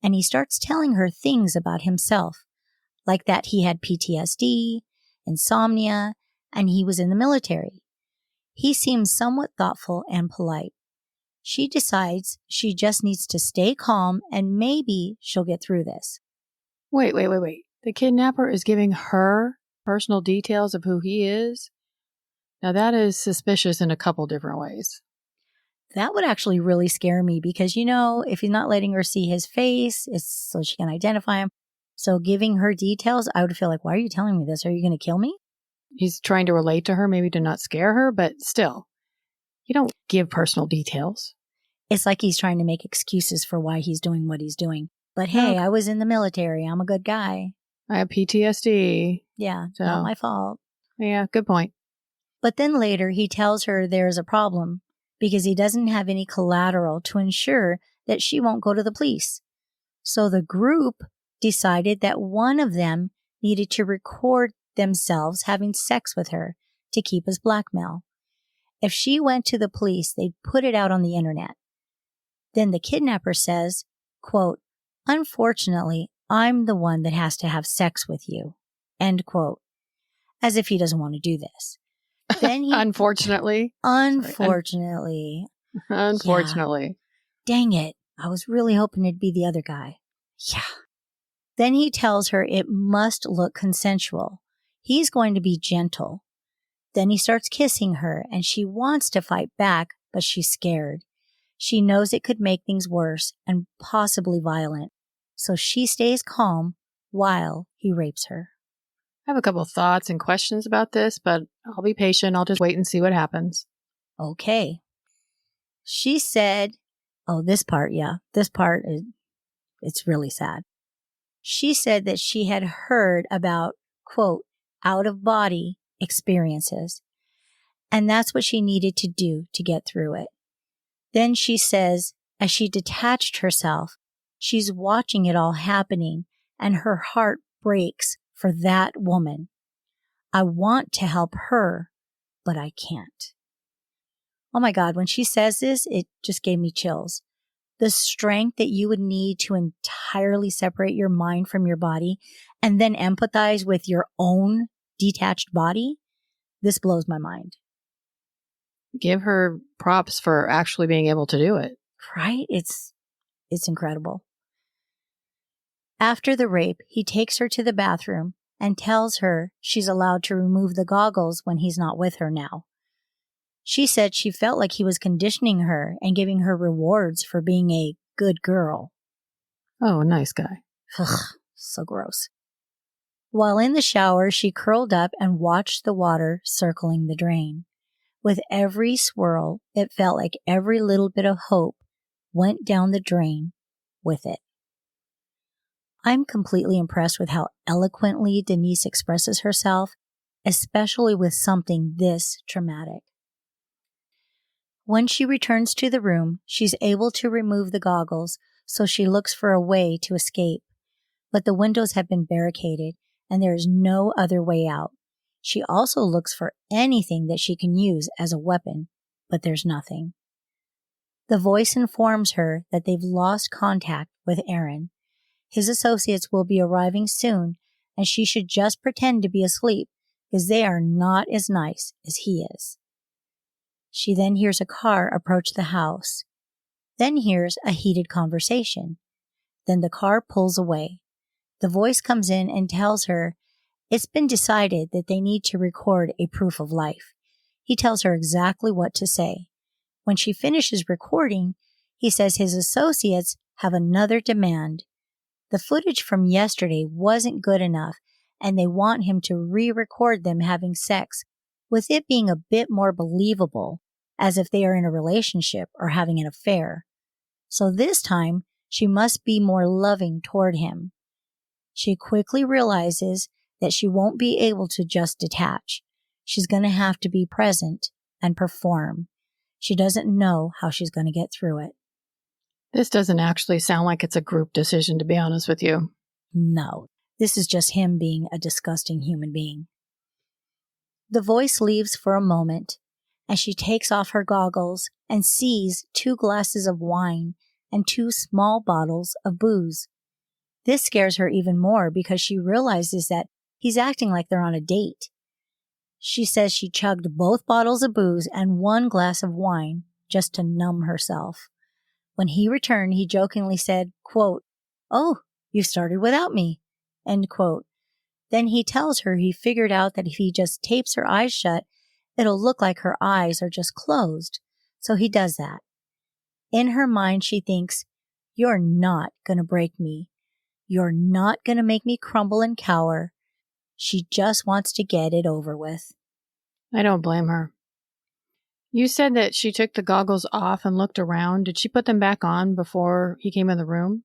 and he starts telling her things about himself, like that he had PTSD, insomnia, and he was in the military. He seems somewhat thoughtful and polite. She decides she just needs to stay calm and maybe she'll get through this. Wait. The kidnapper is giving her personal details of who he is? Now that is suspicious in a couple different ways. That would actually really scare me because, if he's not letting her see his face, it's so she can identify him. So giving her details, I would feel like, why are you telling me this? Are you going to kill me? He's trying to relate to her, maybe to not scare her, but still, you don't give personal details. It's like he's trying to make excuses for why he's doing what he's doing. But hey, I was in the military. I'm a good guy. I have PTSD. Yeah, not my fault. Yeah, good point. But then later he tells her there's a problem because he doesn't have any collateral to ensure that she won't go to the police. So the group decided that one of them needed to record themselves having sex with her to keep as blackmail. If she went to the police, they'd put it out on the internet. Then the kidnapper says, quote, "Unfortunately, I'm the one that has to have sex with you," end quote, as if he doesn't want to do this. Then Unfortunately. Unfortunately. Yeah. Dang it. I was really hoping it'd be the other guy. Yeah. Then he tells her it must look consensual. He's going to be gentle. Then he starts kissing her and she wants to fight back, but she's scared. She knows it could make things worse and possibly violent. So she stays calm while he rapes her. I have a couple of thoughts and questions about this, but I'll be patient. I'll just wait and see what happens. Okay. She said, this part, it's really sad. She said that she had heard about, quote, out-of-body experiences, and that's what she needed to do to get through it. Then she says, as she detached herself, she's watching it all happening, and her heart breaks for that woman. I want to help her, but I can't. Oh my God, when she says this, it just gave me chills. The strength that you would need to entirely separate your mind from your body and then empathize with your own detached body, this blows my mind. Give her props for actually being able to do it. Right? It's incredible. After the rape, he takes her to the bathroom and tells her she's allowed to remove the goggles when he's not with her now. She said she felt like he was conditioning her and giving her rewards for being a good girl. Oh, nice guy. Ugh, so gross. While in the shower, she curled up and watched the water circling the drain. With every swirl, it felt like every little bit of hope went down the drain with it. I'm completely impressed with how eloquently Denise expresses herself, especially with something this traumatic. When she returns to the room, she's able to remove the goggles, so she looks for a way to escape. But the windows have been barricaded, and there is no other way out. She also looks for anything that she can use as a weapon, but there's nothing. The voice informs her that they've lost contact with Aaron. His associates will be arriving soon, and she should just pretend to be asleep because they are not as nice as he is. She then hears a car approach the house, then hears a heated conversation. Then the car pulls away. The voice comes in and tells her it's been decided that they need to record a proof of life. He tells her exactly what to say. When she finishes recording, he says his associates have another demand. The footage from yesterday wasn't good enough, and they want him to re-record them having sex, with it being a bit more believable, as if they are in a relationship or having an affair. So this time, she must be more loving toward him. She quickly realizes that she won't be able to just detach. She's going to have to be present and perform. She doesn't know how she's going to get through it. This doesn't actually sound like it's a group decision, to be honest with you. No, this is just him being a disgusting human being. The voice leaves for a moment, and she takes off her goggles and sees 2 glasses of wine and 2 small bottles of booze. This scares her even more because she realizes that he's acting like they're on a date. She says she chugged both bottles of booze and 1 glass of wine just to numb herself. When he returned, he jokingly said, quote, "Oh, you started without me," end quote. Then he tells her he figured out that if he just tapes her eyes shut, it'll look like her eyes are just closed. So he does that. In her mind, she thinks, "You're not going to break me. You're not going to make me crumble and cower." She just wants to get it over with. I don't blame her. You said that she took the goggles off and looked around. Did she put them back on before he came in the room?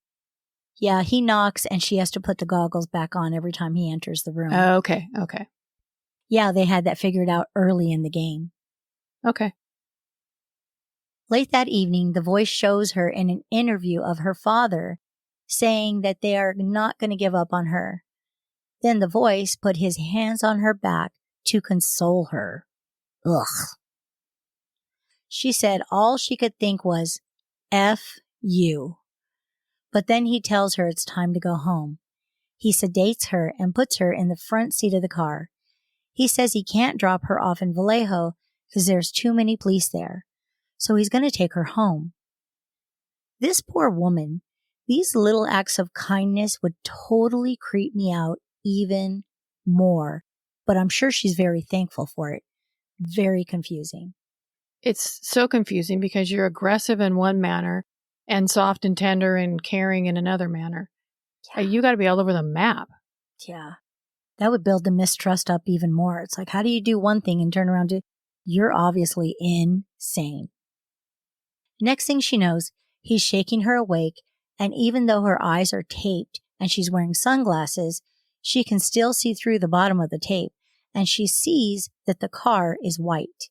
Yeah, he knocks and she has to put the goggles back on every time he enters the room. Okay. Yeah, they had that figured out early in the game. Okay. Late that evening, the voice shows her in an interview of her father saying that they are not going to give up on her. Then the voice put his hands on her back to console her. Ugh. She said all she could think was, F you. But then he tells her it's time to go home. He sedates her and puts her in the front seat of the car. He says he can't drop her off in Vallejo because there's too many police there. So he's going to take her home. This poor woman, these little acts of kindness would totally creep me out even more. But I'm sure she's very thankful for it. Very confusing. It's so confusing because you're aggressive in one manner and soft and tender and caring in another manner. Yeah. You got to be all over the map. Yeah. That would build the mistrust up even more. It's like, how do you do one thing and turn around to, you're obviously insane. Next thing she knows, he's shaking her awake, and even though her eyes are taped and she's wearing sunglasses, she can still see through the bottom of the tape, and she sees that the car is white.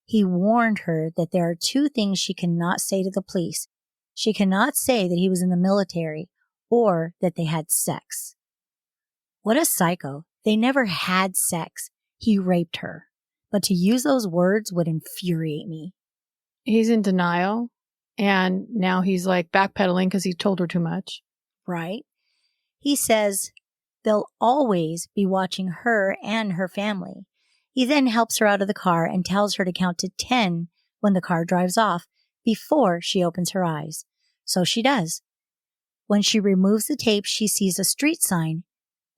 He warned her that there are 2 things she cannot say to the police. She cannot say that he was in the military or that they had sex. What a psycho. They never had sex. He raped her. But to use those words would infuriate me. He's in denial, and now he's like backpedaling because he told her too much. Right? He says they'll always be watching her and her family. He then helps her out of the car and tells her to count to 10 when the car drives off before she opens her eyes. So she does. When she removes the tape, she sees a street sign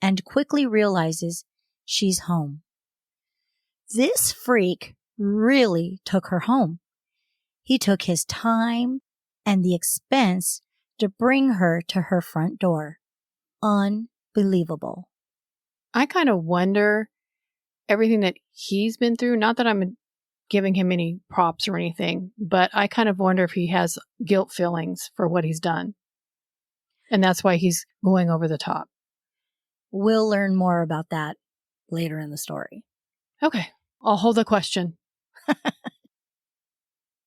and quickly realizes she's home. This freak really took her home. He took his time and the expense to bring her to her front door. Unbelievable. I kind of wonder everything that he's been through. Not that I'm giving him any props or anything, but I kind of wonder if he has guilt feelings for what he's done. And that's why he's going over the top. We'll learn more about that later in the story. Okay, I'll hold the question.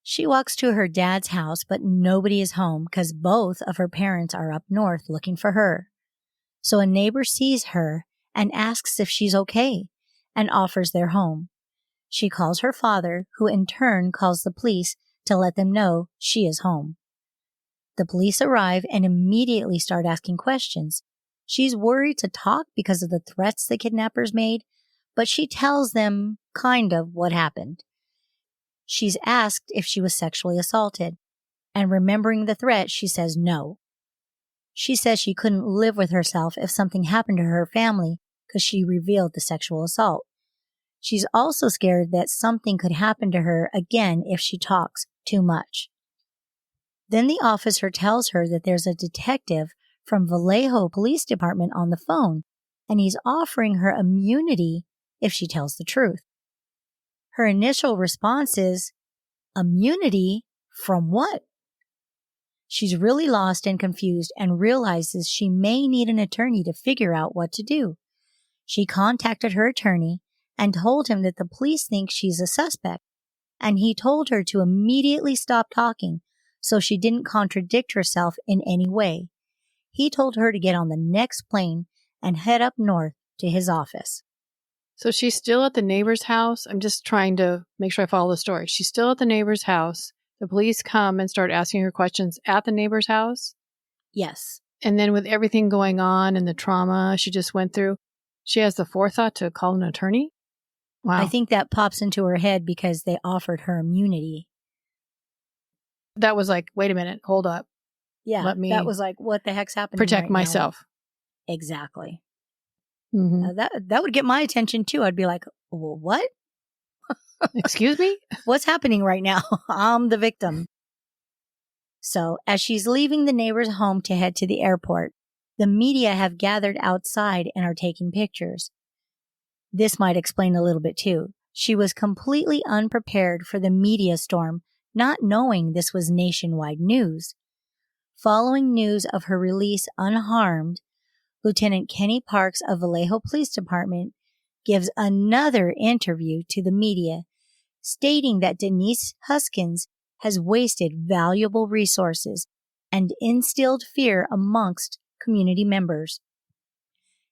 She walks to her dad's house, but nobody is home because both of her parents are up north looking for her. So a neighbor sees her and asks if she's okay and offers their home. She calls her father, who in turn calls the police to let them know she is home. The police arrive and immediately start asking questions. She's worried to talk because of the threats the kidnappers made, but she tells them kind of what happened. She's asked if she was sexually assaulted, and remembering the threat, she says no. She says she couldn't live with herself if something happened to her family because she revealed the sexual assault. She's also scared that something could happen to her again if she talks too much. Then the officer tells her that there's a detective from Vallejo Police Department on the phone, and he's offering her immunity if she tells the truth. Her initial response is, immunity from what? She's really lost and confused and realizes she may need an attorney to figure out what to do. She contacted her attorney and told him that the police think she's a suspect, and he told her to immediately stop talking so she didn't contradict herself in any way. He told her to get on the next plane and head up north to his office. So she's still at the neighbor's house. I'm just trying to make sure I follow the story. She's still at the neighbor's house. The police come and start asking her questions at the neighbor's house. Yes. And then with everything going on and the trauma she just went through, she has the forethought to call an attorney? Wow. I think that pops into her head because they offered her immunity. That was like, wait a minute, hold up. Yeah, Let me that was like, what the heck's happening protect right myself. now? Exactly. Mm-hmm. That would get my attention too. I'd be like, well, what? Excuse me? What's happening right now? I'm the victim. So as she's leaving the neighbor's home to head to the airport, the media have gathered outside and are taking pictures. This might explain a little bit too. She was completely unprepared for the media storm, not knowing this was nationwide news. Following news of her release unharmed, Lieutenant Kenny Parks of Vallejo Police Department gives another interview to the media, stating that Denise Huskins has wasted valuable resources and instilled fear amongst community members.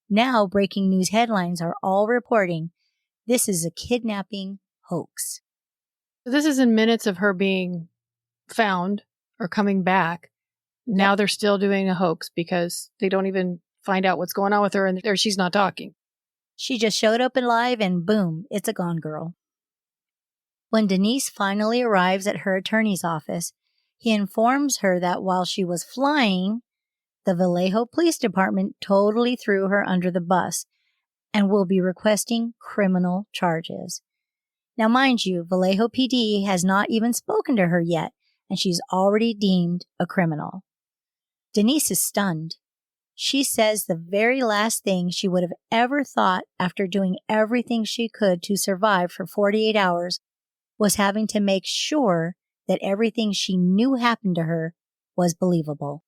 Now, breaking news headlines are all reporting this is a kidnapping hoax. This is in minutes of her being found or coming back. Now they're still doing a hoax because they don't even find out what's going on with her and she's not talking. She just showed up in live and boom, it's a gone girl. When Denise finally arrives at her attorney's office, he informs her that while she was flying, the Vallejo Police Department totally threw her under the bus and will be requesting criminal charges. Now, mind you, Vallejo PD has not even spoken to her yet, and she's already deemed a criminal. Denise is stunned. She says the very last thing she would have ever thought after doing everything she could to survive for 48 hours was having to make sure that everything she knew happened to her was believable.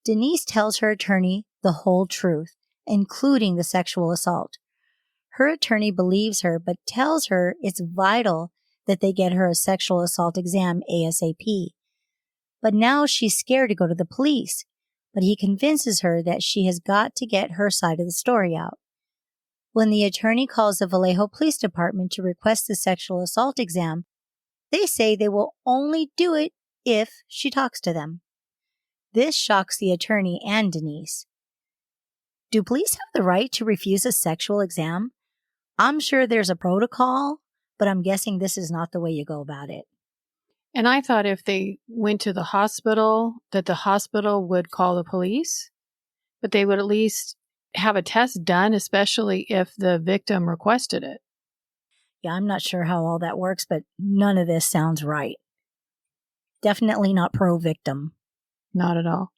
Denise tells her attorney the whole truth, including the sexual assault. Her attorney believes her, but tells her it's vital that they get her a sexual assault exam ASAP. But now she's scared to go to the police, but he convinces her that she has got to get her side of the story out. When the attorney calls the Vallejo Police Department to request the sexual assault exam, they say they will only do it if she talks to them. This shocks the attorney and Denise. Do police have the right to refuse a sexual exam? I'm sure there's a protocol, but I'm guessing this is not the way you go about it. And I thought if they went to the hospital, that the hospital would call the police, but they would at least have a test done, especially if the victim requested it. Yeah, I'm not sure how all that works, but none of this sounds right. Definitely not pro-victim. Not at all.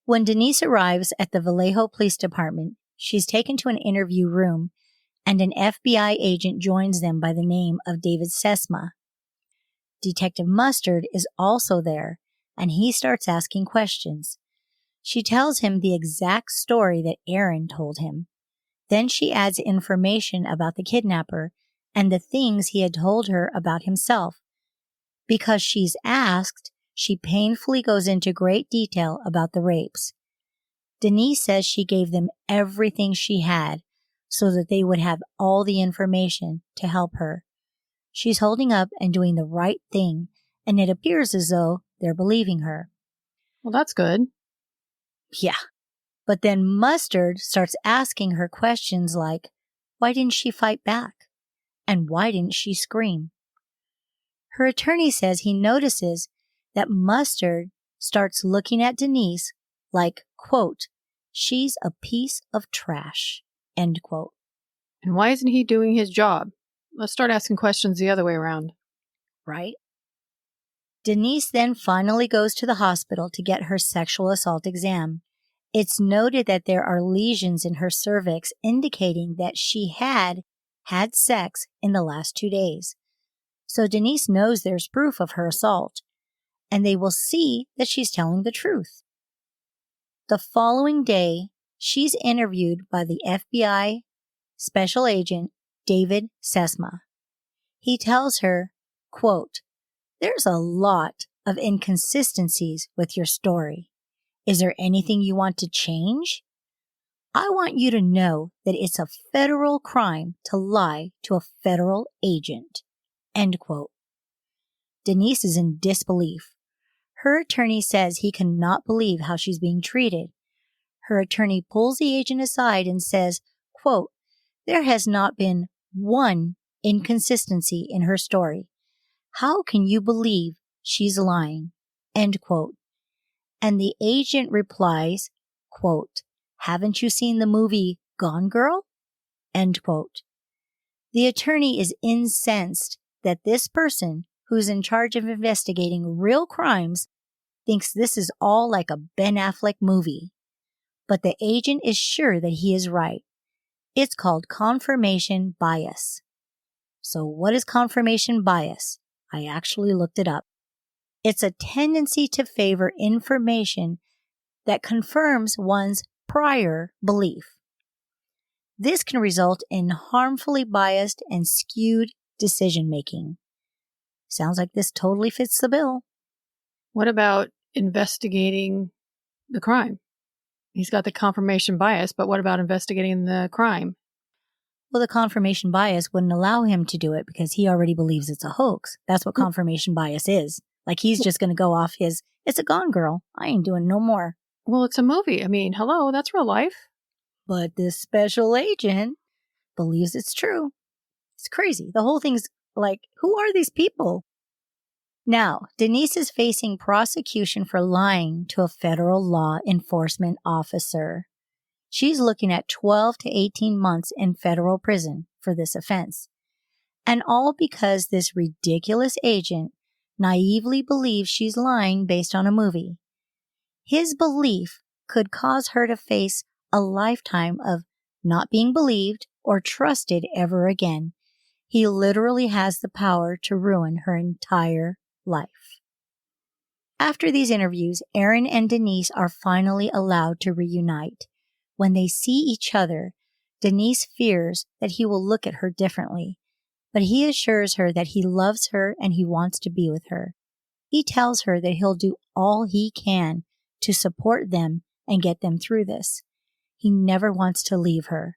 When Denise arrives at the Vallejo Police Department, she's taken to an interview room, and an FBI agent joins them by the name of David Sesma. Detective Mustard is also there, and he starts asking questions. She tells him the exact story that Aaron told him. Then she adds information about the kidnapper and the things he had told her about himself. Because she's asked, she painfully goes into great detail about the rapes. Denise says she gave them everything she had so that they would have all the information to help her. She's holding up and doing the right thing, and it appears as though they're believing her. Well, that's good. Yeah. But then Mustard starts asking her questions like, why didn't she fight back? And why didn't she scream? Her attorney says he notices that Mustard starts looking at Denise like, quote, she's a piece of trash, end quote. And why isn't he doing his job? Let's start asking questions the other way around. Right? Denise then finally goes to the hospital to get her sexual assault exam. It's noted that there are lesions in her cervix indicating that she had sex in the last 2 days. So Denise knows there's proof of her assault, and they will see that she's telling the truth. The following day, she's interviewed by the FBI Special Agent David Sesma. He tells her, quote, there's a lot of inconsistencies with your story. Is there anything you want to change? I want you to know that it's a federal crime to lie to a federal agent. End quote. Denise is in disbelief. Her attorney says he cannot believe how she's being treated. Her attorney pulls the agent aside and says, quote, there has not been one inconsistency in her story. How can you believe she's lying? End quote. And the agent replies, quote, haven't you seen the movie Gone Girl? End quote. The attorney is incensed that this person who's in charge of investigating real crimes thinks this is all like a Ben Affleck movie. But the agent is sure that he is right. It's called confirmation bias. So what is confirmation bias? I actually looked it up. It's a tendency to favor information that confirms one's prior belief. This can result in harmfully biased and skewed decision-making. Sounds like this totally fits the bill. What about investigating the crime? He's got the confirmation bias, but what about investigating the crime? Well, the confirmation bias wouldn't allow him to do it because he already believes it's a hoax. That's what confirmation bias is. Like he's just going to go off his, it's a Gone Girl. I ain't doing no more. Well, it's a movie. I mean, hello, that's real life. But this special agent believes it's true. It's crazy. The whole thing's like, who are these people? Now, Denise is facing prosecution for lying to a federal law enforcement officer. She's looking at 12 to 18 months in federal prison for this offense. And all because this ridiculous agent naively believes she's lying based on a movie. His belief could cause her to face a lifetime of not being believed or trusted ever again. He literally has the power to ruin her entire life. After these interviews, Aaron and Denise are finally allowed to reunite. When they see each other, Denise fears that he will look at her differently, but he assures her that he loves her and he wants to be with her. He tells her that he'll do all he can to support them and get them through this. He never wants to leave her.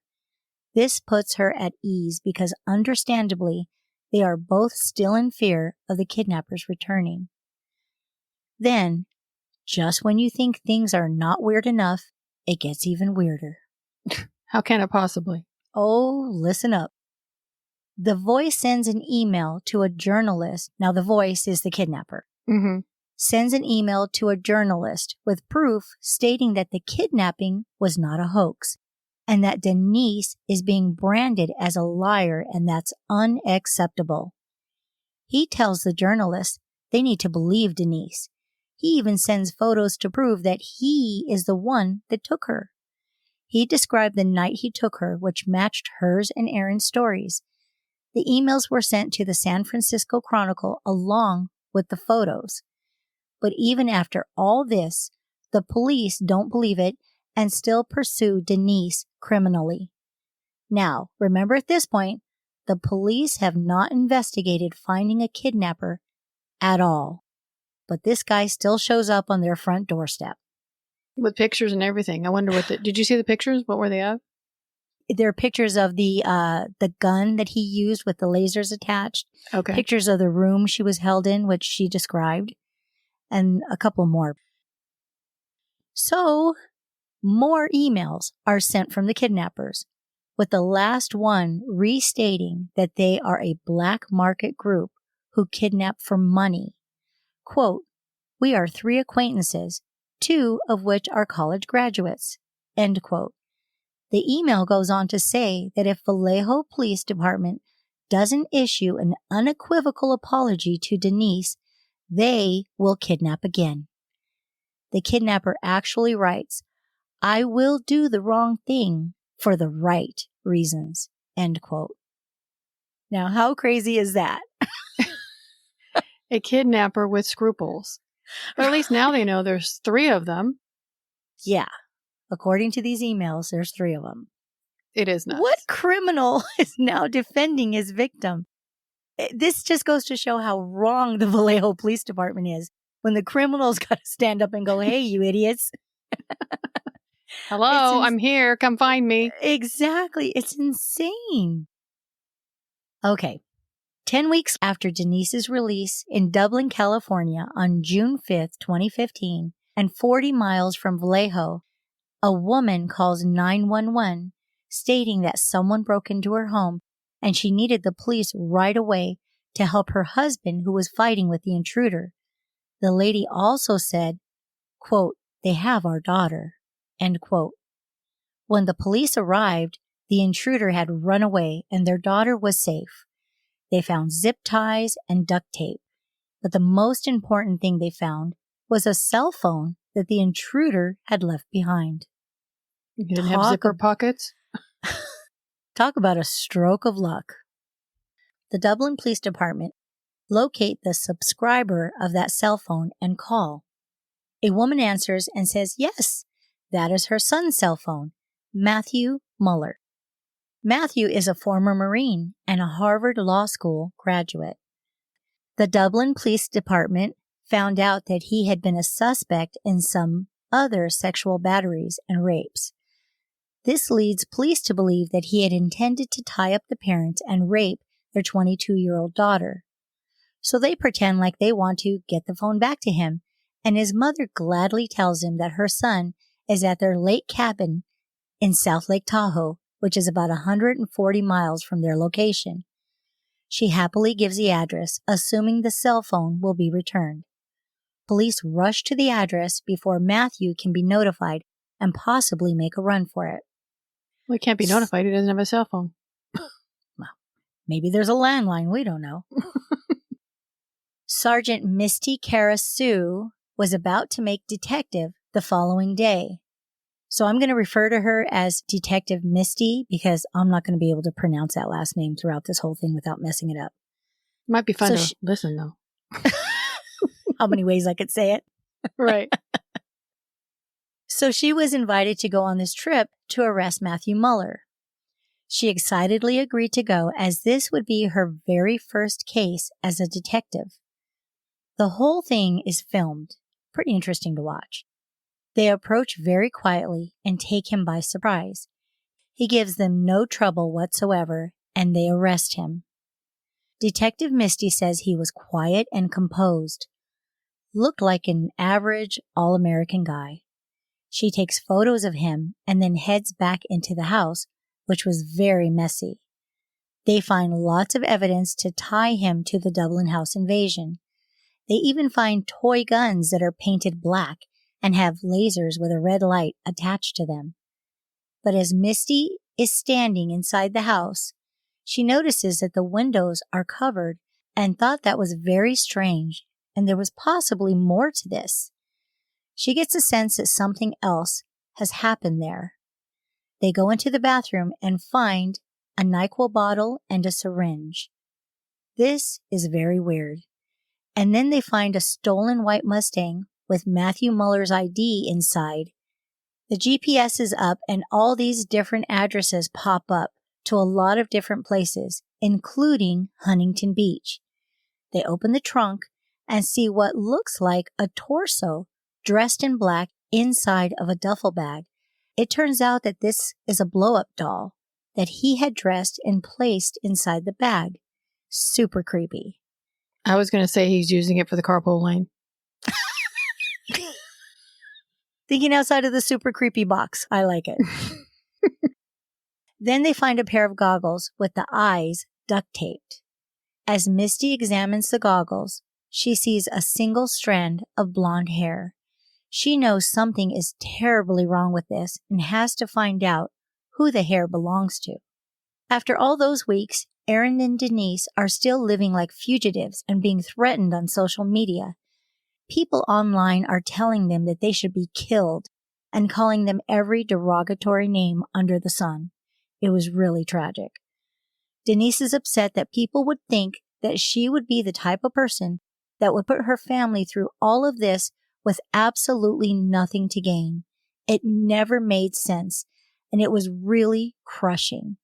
This puts her at ease because, understandably, they are both still in fear of the kidnappers returning. Then, just when you think things are not weird enough, it gets even weirder. How can it possibly? Oh, listen up. The Voice sends an email to a journalist. Now, the Voice is the kidnapper. Mm-hmm. Sends an email to a journalist with proof stating that the kidnapping was not a hoax and that Denise is being branded as a liar, and that's unacceptable. He tells the journalist they need to believe Denise. He even sends photos to prove that he is the one that took her. He described the night he took her, which matched hers and Aaron's stories. The emails were sent to the San Francisco Chronicle along with the photos. But even after all this, the police don't believe it and still pursue Denise criminally. Now, remember at this point, the police have not investigated finding a kidnapper at all. But this guy still shows up on their front doorstep. With pictures and everything. I wonder did you see the pictures? What were they of? There are pictures of the gun that he used with the lasers attached. Okay. Pictures of the room she was held in, which she described. And a couple more. So, more emails are sent from the kidnappers, with the last one restating that they are a black market group who kidnap for money. Quote, we are 3 acquaintances, 2 of which are college graduates. End quote. The email goes on to say that if Vallejo Police Department doesn't issue an unequivocal apology to Denise, they will kidnap again. The kidnapper actually writes, I will do the wrong thing for the right reasons. End quote. Now, how crazy is that? A kidnapper with scruples. But at least now they know there's 3 of them. Yeah. According to these emails, there's 3 of them. It is nuts. What criminal is now defending his victim? This just goes to show how wrong the Vallejo Police Department is when the criminals got to stand up and go, hey, you idiots. Hello, I'm here. Come find me. Exactly. It's insane. Okay. 10 weeks after Denise's release in Dublin, California on June 5th, 2015, and 40 miles from Vallejo, a woman calls 911 stating that someone broke into her home and she needed the police right away to help her husband who was fighting with the intruder. The lady also said, quote, "They have our daughter," end quote. When the police arrived, the intruder had run away and their daughter was safe. They found zip ties and duct tape, but the most important thing they found was a cell phone that the intruder had left behind. You didn't have zipper pockets? Talk about a stroke of luck. The Dublin Police Department locate the subscriber of that cell phone and call. A woman answers and says, yes, that is her son's cell phone, Matthew Muller. Matthew is a former Marine and a Harvard Law School graduate. The Dublin Police Department found out that he had been a suspect in some other sexual batteries and rapes. This leads police to believe that he had intended to tie up the parents and rape their 22-year-old daughter. So they pretend like they want to get the phone back to him, and his mother gladly tells him that her son is at their lake cabin in South Lake Tahoe, which is about 140 miles from their location. She happily gives the address, assuming the cell phone will be returned. Police rush to the address before Matthew can be notified and possibly make a run for it. Well, he can't be notified. He doesn't have a cell phone. Well, maybe there's a landline. We don't know. Sergeant Misty Kara-Sue was about to make detective the following day. So I'm going to refer to her as Detective Misty because I'm not going to be able to pronounce that last name throughout this whole thing without messing it up. Might be fun to listen, though. How many ways I could say it? Right. So she was invited to go on this trip to arrest Matthew Muller. She excitedly agreed to go as this would be her very first case as a detective. The whole thing is filmed. Pretty interesting to watch. They approach very quietly and take him by surprise. He gives them no trouble whatsoever, and they arrest him. Detective Misty says he was quiet and composed. Looked like an average, all-American guy. She takes photos of him and then heads back into the house, which was very messy. They find lots of evidence to tie him to the Dublin house invasion. They even find toy guns that are painted black and have lasers with a red light attached to them. But as Misty is standing inside the house, she notices that the windows are covered and thought that was very strange, and there was possibly more to this. She gets a sense that something else has happened there. They go into the bathroom and find a NyQuil bottle and a syringe. This is very weird. And then they find a stolen white Mustang with Matthew Muller's ID inside. The GPS is up and all these different addresses pop up to a lot of different places, including Huntington Beach. They open the trunk and see what looks like a torso dressed in black inside of a duffel bag. It turns out that this is a blow-up doll that he had dressed and placed inside the bag. Super creepy. I was going to say he's using it for the carpool lane. Thinking outside of the super creepy box. I like it. Then they find a pair of goggles with the eyes duct taped. As Misty examines the goggles, she sees a single strand of blonde hair. She knows something is terribly wrong with this and has to find out who the hair belongs to. After all those weeks, Aaron and Denise are still living like fugitives and being threatened on social media. People online are telling them that they should be killed and calling them every derogatory name under the sun. It was really tragic. Denise is upset that people would think that she would be the type of person that would put her family through all of this with absolutely nothing to gain. It never made sense, and it was really crushing.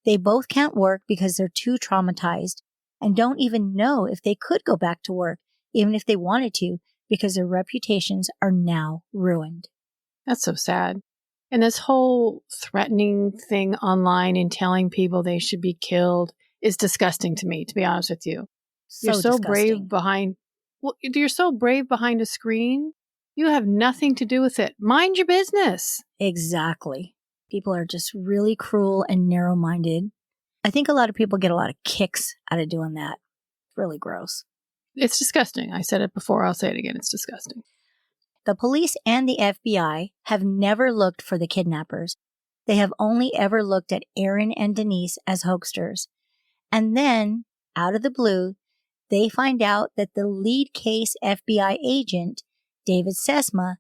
They both can't work because they're too traumatized and don't even know if they could go back to work, even if they wanted to, because their reputations are now ruined. That's so sad. And this whole threatening thing online and telling people they should be killed is disgusting to me, to be honest with you. You're so brave behind a screen. You have nothing to do with it. Mind your business. Exactly. People are just really cruel and narrow-minded. I think a lot of people get a lot of kicks out of doing that. Really gross. It's disgusting. I said it before. I'll say it again. It's disgusting. The police and the FBI have never looked for the kidnappers. They have only ever looked at Aaron and Denise as hoaxers. And then, out of the blue, they find out that the lead case FBI agent, David Sesma,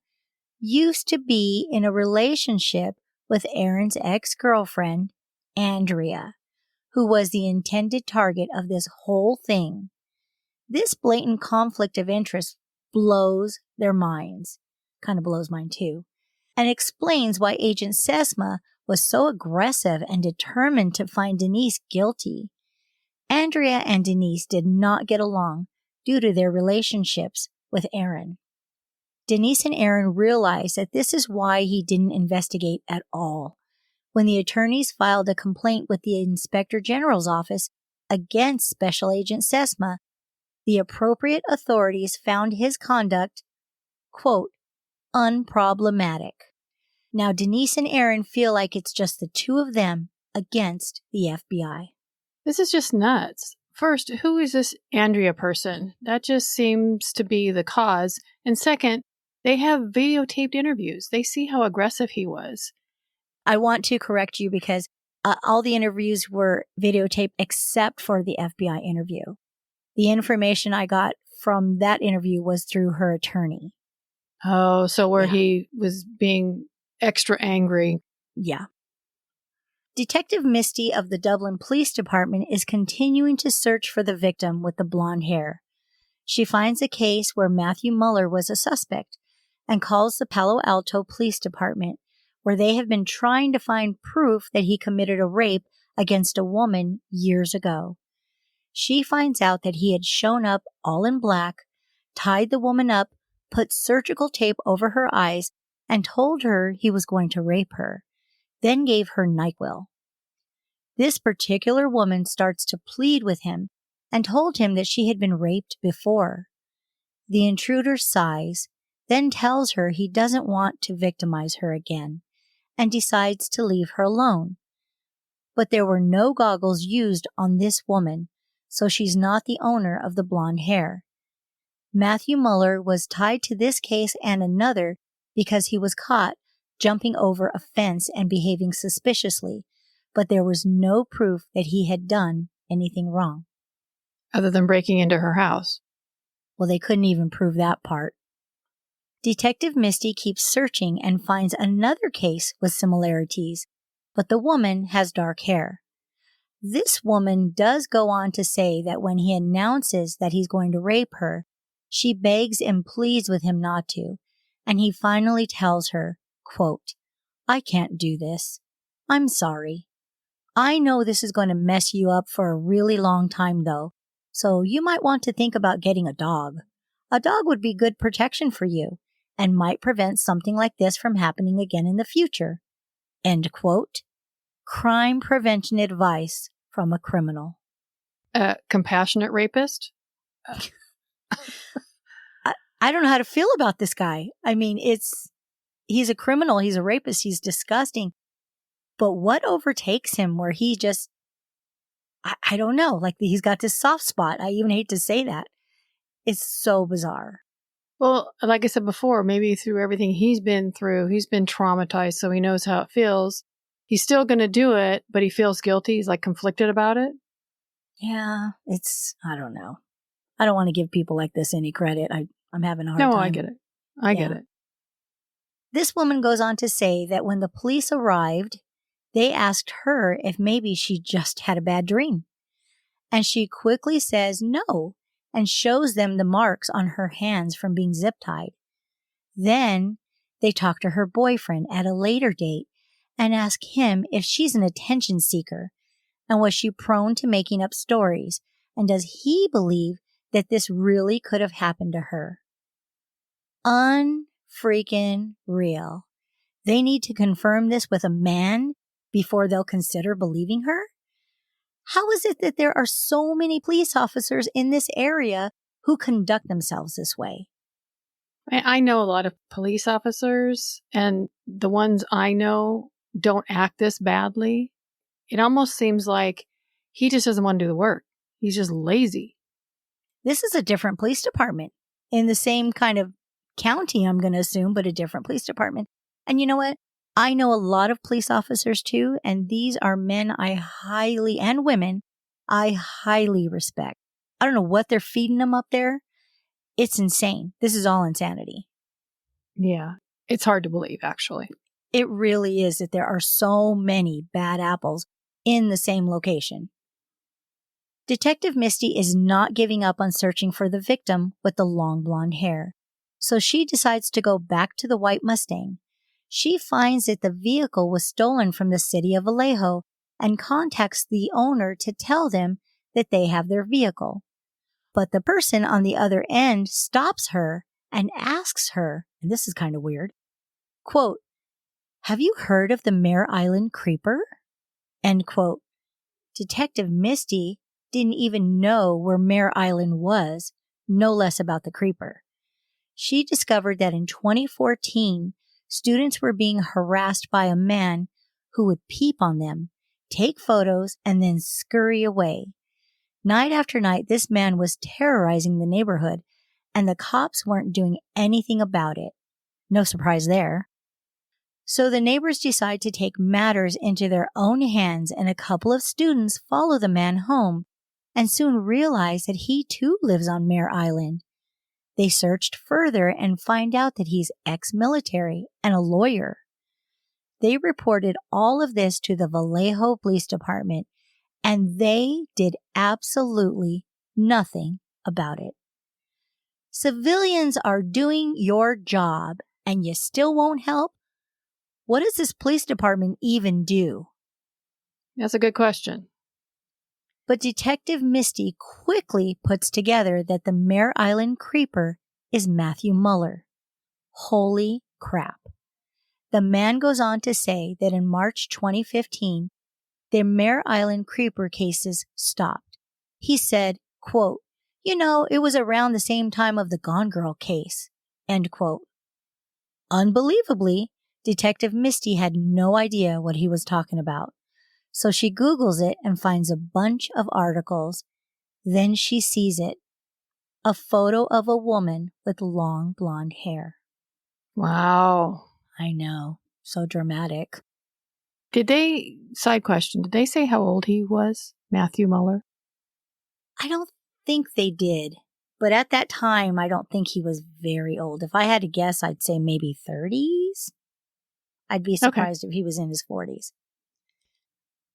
used to be in a relationship with Aaron's ex-girlfriend, Andrea, who was the intended target of this whole thing. This blatant conflict of interest blows their minds. Kind of blows mine too. And explains why Agent Sesma was so aggressive and determined to find Denise guilty. Andrea and Denise did not get along due to their relationships with Aaron. Denise and Aaron realized that this is why he didn't investigate at all. When the attorneys filed a complaint with the Inspector General's office against Special Agent Sesma, the appropriate authorities found his conduct, quote, unproblematic. Now Denise and Aaron feel like it's just the two of them against the FBI. This is just nuts. First, who is this Andrea person? That just seems to be the cause. And second, they have videotaped interviews. They see how aggressive he was. I want to correct you because all the interviews were videotaped except for the FBI interview. The information I got from that interview was through her attorney. Oh, so where he was being extra angry. Yeah. Detective Misty of the Dublin Police Department is continuing to search for the victim with the blonde hair. She finds a case where Matthew Muller was a suspect and calls the Palo Alto Police Department, where they have been trying to find proof that he committed a rape against a woman years ago. She finds out that he had shown up all in black, tied the woman up, put surgical tape over her eyes, and told her he was going to rape her, then gave her NyQuil. This particular woman starts to plead with him and told him that she had been raped before. The intruder sighs, then tells her he doesn't want to victimize her again, and decides to leave her alone. But there were no goggles used on this woman, so she's not the owner of the blonde hair. Matthew Muller was tied to this case and another because he was caught jumping over a fence and behaving suspiciously, but there was no proof that he had done anything wrong. Other than breaking into her house. Well, they couldn't even prove that part. Detective Misty keeps searching and finds another case with similarities, but the woman has dark hair. This woman does go on to say that when he announces that he's going to rape her, she begs and pleads with him not to, and he finally tells her, quote, I can't do this. I'm sorry. I know this is going to mess you up for a really long time, though, so you might want to think about getting a dog. A dog would be good protection for you and might prevent something like this from happening again in the future. End quote. Crime prevention advice from a criminal. A compassionate rapist? I don't know how to feel about this guy. I mean, he's a criminal. He's a rapist. He's disgusting. But what overtakes him where he just, I don't know, like he's got this soft spot. I even hate to say that. It's so bizarre. Well, like I said before, maybe through everything he's been through, he's been traumatized, so he knows how it feels. He's still going to do it, but he feels guilty. He's like conflicted about it. Yeah, I don't know. I don't want to give people like this any credit. I'm having a hard time. No, I get it. I get it. This woman goes on to say that when the police arrived, they asked her if maybe she just had a bad dream. And she quickly says no and shows them the marks on her hands from being zip-tied. Then they talk to her boyfriend at a later date and ask him if she's an attention seeker and was she prone to making up stories, and does he believe that this really could have happened to her. Unfreaking real. They need to confirm this with a man before they'll consider believing her? How is it that there are so many police officers in this area who conduct themselves this way? I know a lot of police officers, and the ones I know don't act this badly. It almost seems like he just doesn't want to do the work. He's just lazy. This is a different police department in the same kind of county, I'm going to assume, but a different police department. And you know what? I know a lot of police officers too, and these are men and women I highly respect. I don't know what they're feeding them up there. It's insane. This is all insanity. Yeah, it's hard to believe, actually. It really is that there are so many bad apples in the same location. Detective Misty is not giving up on searching for the victim with the long blonde hair, so she decides to go back to the white Mustang. She finds that the vehicle was stolen from the city of Vallejo and contacts the owner to tell them that they have their vehicle. But the person on the other end stops her and asks her, and this is kind of weird, quote, "Have you heard of the Mare Island Creeper?" End quote. Detective Misty didn't even know where Mare Island was, no less about the creeper. She discovered that in 2014, students were being harassed by a man who would peep on them, take photos, and then scurry away. Night after night, this man was terrorizing the neighborhood, and the cops weren't doing anything about it. No surprise there. So the neighbors decide to take matters into their own hands, and a couple of students follow the man home and soon realize that he too lives on Mare Island. They searched further and find out that he's ex-military and a lawyer. They reported all of this to the Vallejo Police Department, and they did absolutely nothing about it. Civilians are doing your job, and you still won't help? What does this police department even do? That's a good question. But Detective Misty quickly puts together that the Mare Island Creeper is Matthew Muller. Holy crap. The man goes on to say that in March 2015, the Mare Island Creeper cases stopped. He said, quote, "It was around the same time of the Gone Girl case," end quote. Unbelievably, Detective Misty had no idea what he was talking about. So she Googles it and finds a bunch of articles. Then she sees it. A photo of a woman with long blonde hair. Wow. I know. So dramatic. Side question, did they say how old he was, Matthew Muller? I don't think they did. But at that time, I don't think he was very old. If I had to guess, I'd say maybe 30s. I'd be surprised if he was in his 40s.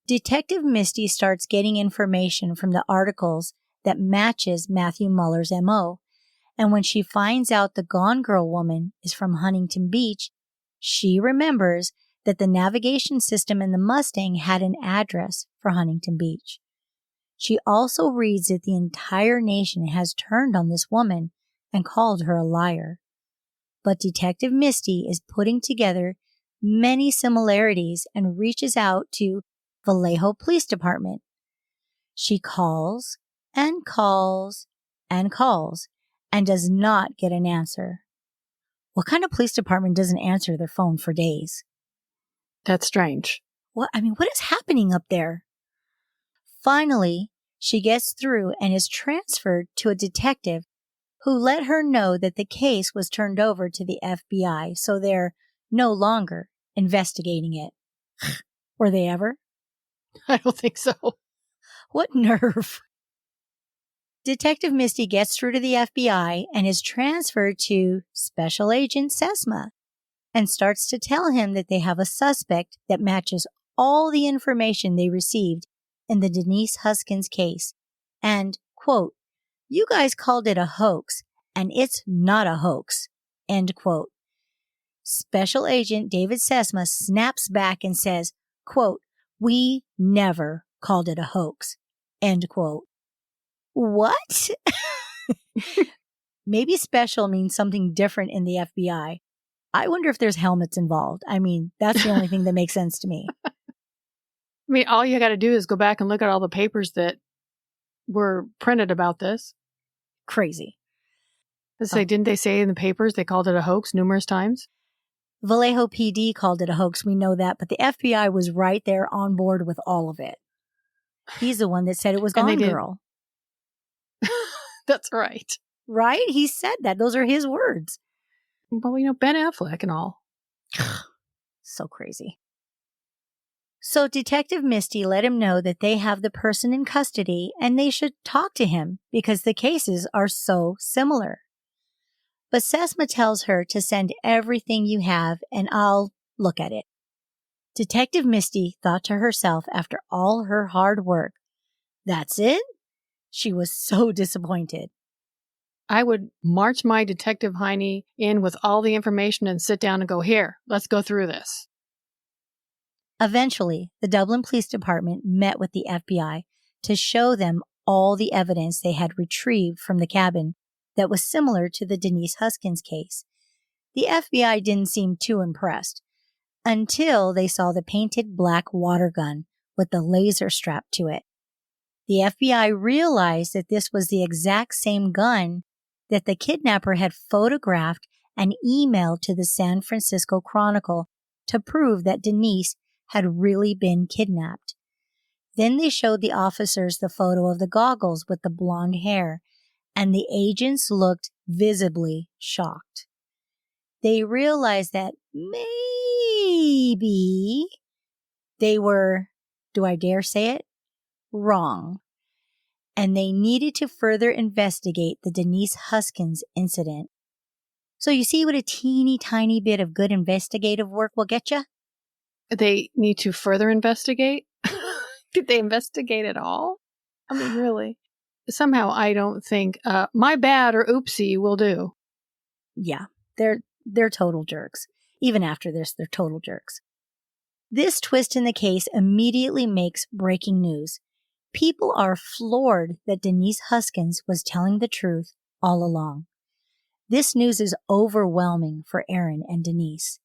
Detective Misty starts getting information from the articles that matches Matthew Muller's MO. And when she finds out the Gone Girl woman is from Huntington Beach, she remembers that the navigation system in the Mustang had an address for Huntington Beach. She also reads that the entire nation has turned on this woman and called her a liar. But Detective Misty is putting together many similarities and reaches out to Vallejo Police Department. She calls and calls and calls and does not get an answer. What kind of police department doesn't answer their phone for days? That's strange. What is happening up there? Finally, she gets through and is transferred to a detective who let her know that the case was turned over to the FBI, so they're no longer investigating it. Were they ever? I don't think so. What nerve. Detective Misty gets through to the FBI and is transferred to Special Agent Sesma and starts to tell him that they have a suspect that matches all the information they received in the Denise Huskins case. And, quote, "You guys called it a hoax, and it's not a hoax," end quote. Special Agent David Sesma snaps back and says, quote, "We never called it a hoax," end quote. What? Maybe special means something different in the FBI. I wonder if there's helmets involved. I mean, that's the only thing that makes sense to me. I mean, all you got to do is go back and look at all the papers that were printed about this. Crazy. Didn't they say in the papers they called it a hoax numerous times? Vallejo PD called it a hoax. We know that. But the FBI was right there on board with all of it. He's the one that said it was Gone Girl. That's right. Right? He said that. Those are his words. Well, Ben Affleck and all. So crazy. So Detective Misty let him know that they have the person in custody and they should talk to him because the cases are so similar. But Sesma tells her to send everything you have and I'll look at it. Detective Misty thought to herself after all her hard work, that's it? She was so disappointed. I would march my Detective Heine in with all the information and sit down and go, here, let's go through this. Eventually, the Dublin Police Department met with the FBI to show them all the evidence they had retrieved from the cabin that was similar to the Denise Huskins case. The FBI didn't seem too impressed until they saw the painted black water gun with the laser strapped to it. The FBI realized that this was the exact same gun that the kidnapper had photographed and emailed to the San Francisco Chronicle to prove that Denise had really been kidnapped. Then they showed the officers the photo of the goggles with the blonde hair, and the agents looked visibly shocked. They realized that maybe they were, do I dare say it, wrong. And they needed to further investigate the Denise Huskins incident. So you see what a teeny tiny bit of good investigative work will get you? They need to further investigate? Did they investigate at all? I mean, really? Somehow I don't think my bad or oopsie will do. Yeah, they're total jerks. Even after this, they're total jerks. This twist in the case immediately makes breaking news. People are floored that Denise Huskins was telling the truth all along. This news is overwhelming for Aaron and Denise.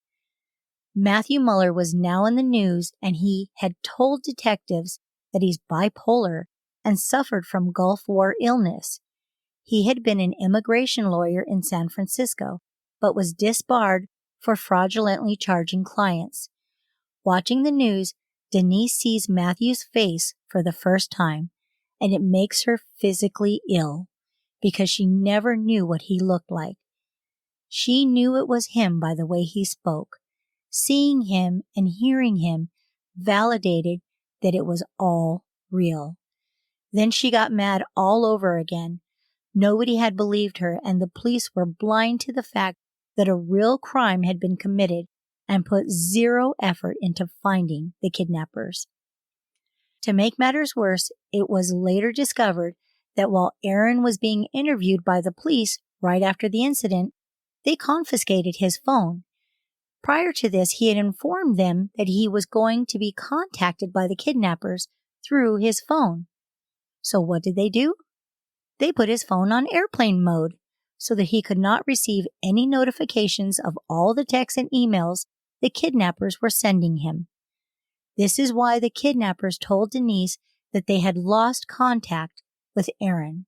Matthew Muller was now in the news, and he had told detectives that he's bipolar and suffered from Gulf War illness. He had been an immigration lawyer in San Francisco, but was disbarred for fraudulently charging clients. Watching the news, Denise sees Matthew's face for the first time, and it makes her physically ill because she never knew what he looked like. She knew it was him by the way he spoke. Seeing him and hearing him validated that it was all real. Then she got mad all over again. Nobody had believed her, and the police were blind to the fact that a real crime had been committed and put zero effort into finding the kidnappers. To make matters worse, it was later discovered that while Aaron was being interviewed by the police right after the incident, they confiscated his phone. Prior to this, he had informed them that he was going to be contacted by the kidnappers through his phone. So what did they do? They put his phone on airplane mode so that he could not receive any notifications of all the texts and emails the kidnappers were sending him. This is why the kidnappers told Denise that they had lost contact with Aaron.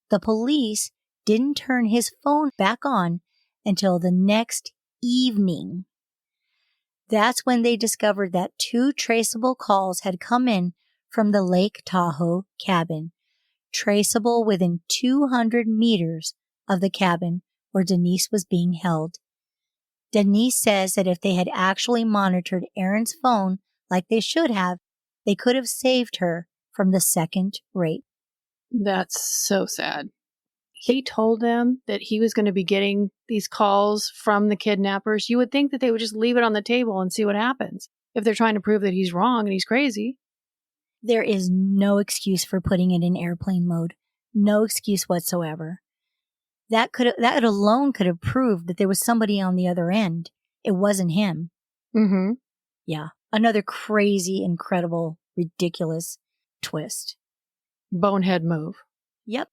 The police didn't turn his phone back on until the next evening. That's when they discovered that 2 traceable calls had come in from the Lake Tahoe cabin, traceable within 200 meters of the cabin where Denise was being held. Denise says that if they had actually monitored Aaron's phone like they should have, they could have saved her from the second rape. That's so sad. He told them that he was going to be getting these calls from the kidnappers. You would think that they would just leave it on the table and see what happens if they're trying to prove that he's wrong and he's crazy. There is no excuse for putting it in airplane mode. No excuse whatsoever. That alone could have proved that there was somebody on the other end. It wasn't him. Mm-hmm. Yeah. Another crazy, incredible, ridiculous twist. Bonehead move. Yep.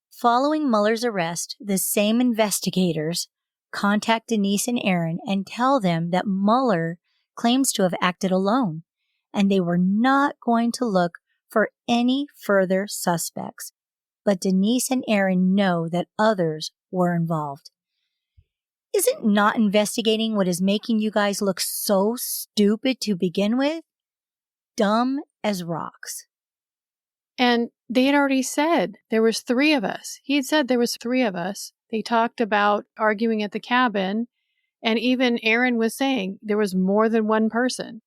Following Muller's arrest, the same investigators contact Denise and Aaron and tell them that Mueller claims to have acted alone, and they were not going to look for any further suspects. But Denise and Aaron know that others were involved. Isn't not investigating what is making you guys look so stupid to begin with? Dumb as rocks. And they had already said there was 3 of us. He had said there was 3 of us. They talked about arguing at the cabin, and even Aaron was saying there was more than one person.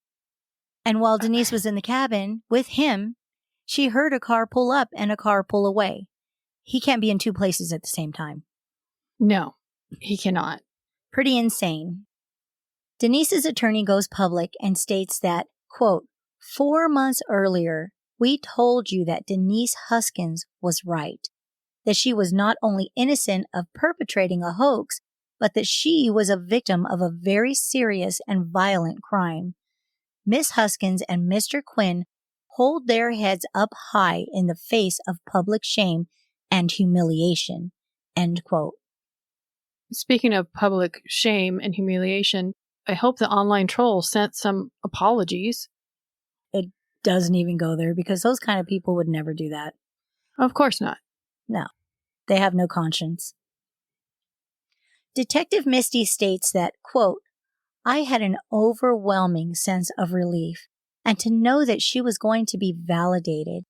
And while Denise was in the cabin with him, she heard a car pull up and a car pull away. He can't be in 2 places at the same time. No, he cannot. Pretty insane. Denise's attorney goes public and states that, quote, 4 months earlier, we told you that Denise Huskins was right, that she was not only innocent of perpetrating a hoax, but that she was a victim of a very serious and violent crime. Miss Huskins and Mr. Quinn hold their heads up high in the face of public shame and humiliation, end quote. Speaking of public shame and humiliation, I hope the online troll sent some apologies. It doesn't even go there because those kind of people would never do that. Of course not. No, they have no conscience. Detective Misty states that, quote, I had an overwhelming sense of relief, and to know that she was going to be validated.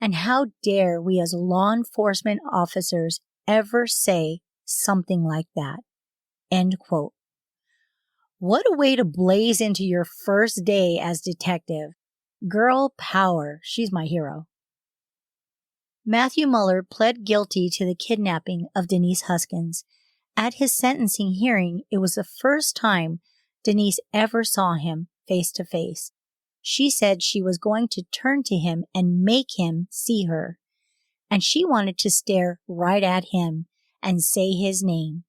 And how dare we as law enforcement officers ever say something like that, end quote. What a way to blaze into your first day as detective. Girl power. She's my hero. Matthew Mueller pled guilty to the kidnapping of Denise Huskins. At his sentencing hearing, it was the first time Denise ever saw him face to face. She said she was going to turn to him and make him see her. And she wanted to stare right at him and say his name.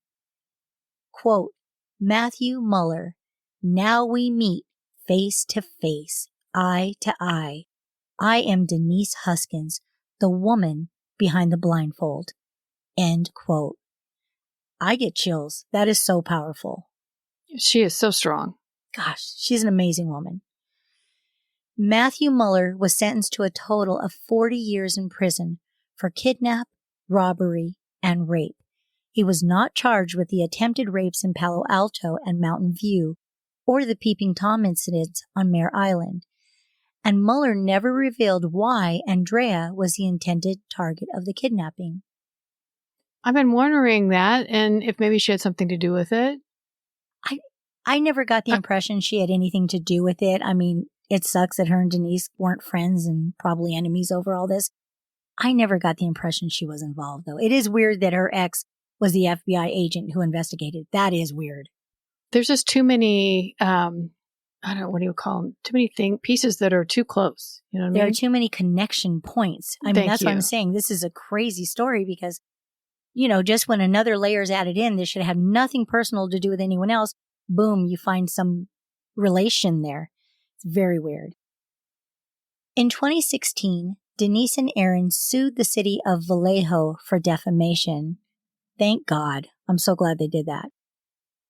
Quote, Matthew Mueller, now we meet face to face, eye to eye. I am Denise Huskins, the woman behind the blindfold. End quote. I get chills. That is so powerful. She is so strong. Gosh, she's an amazing woman. Matthew Mueller was sentenced to a total of 40 years in prison for kidnap, robbery, and rape. He was not charged with the attempted rapes in Palo Alto and Mountain View or the Peeping Tom incidents on Mare Island. And Mueller never revealed why Andrea was the intended target of the kidnapping. I've been wondering that, and if maybe she had something to do with it. I never got the impression she had anything to do with it. I mean, it sucks that her and Denise weren't friends and probably enemies over all this. I never got the impression she was involved, though. It is weird that her ex was the FBI agent who investigated. That is weird. There's just too many, I don't know, what do you call them? Too many pieces that are too close. You know what I mean? There are too many connection points. I mean, that's what I'm saying. This is a crazy story because, you know, just when another layer is added in, this should have nothing personal to do with anyone else. Boom, you find some relation there. It's very weird. In 2016, Denise and Aaron sued the city of Vallejo for defamation. Thank God. I'm so glad they did that.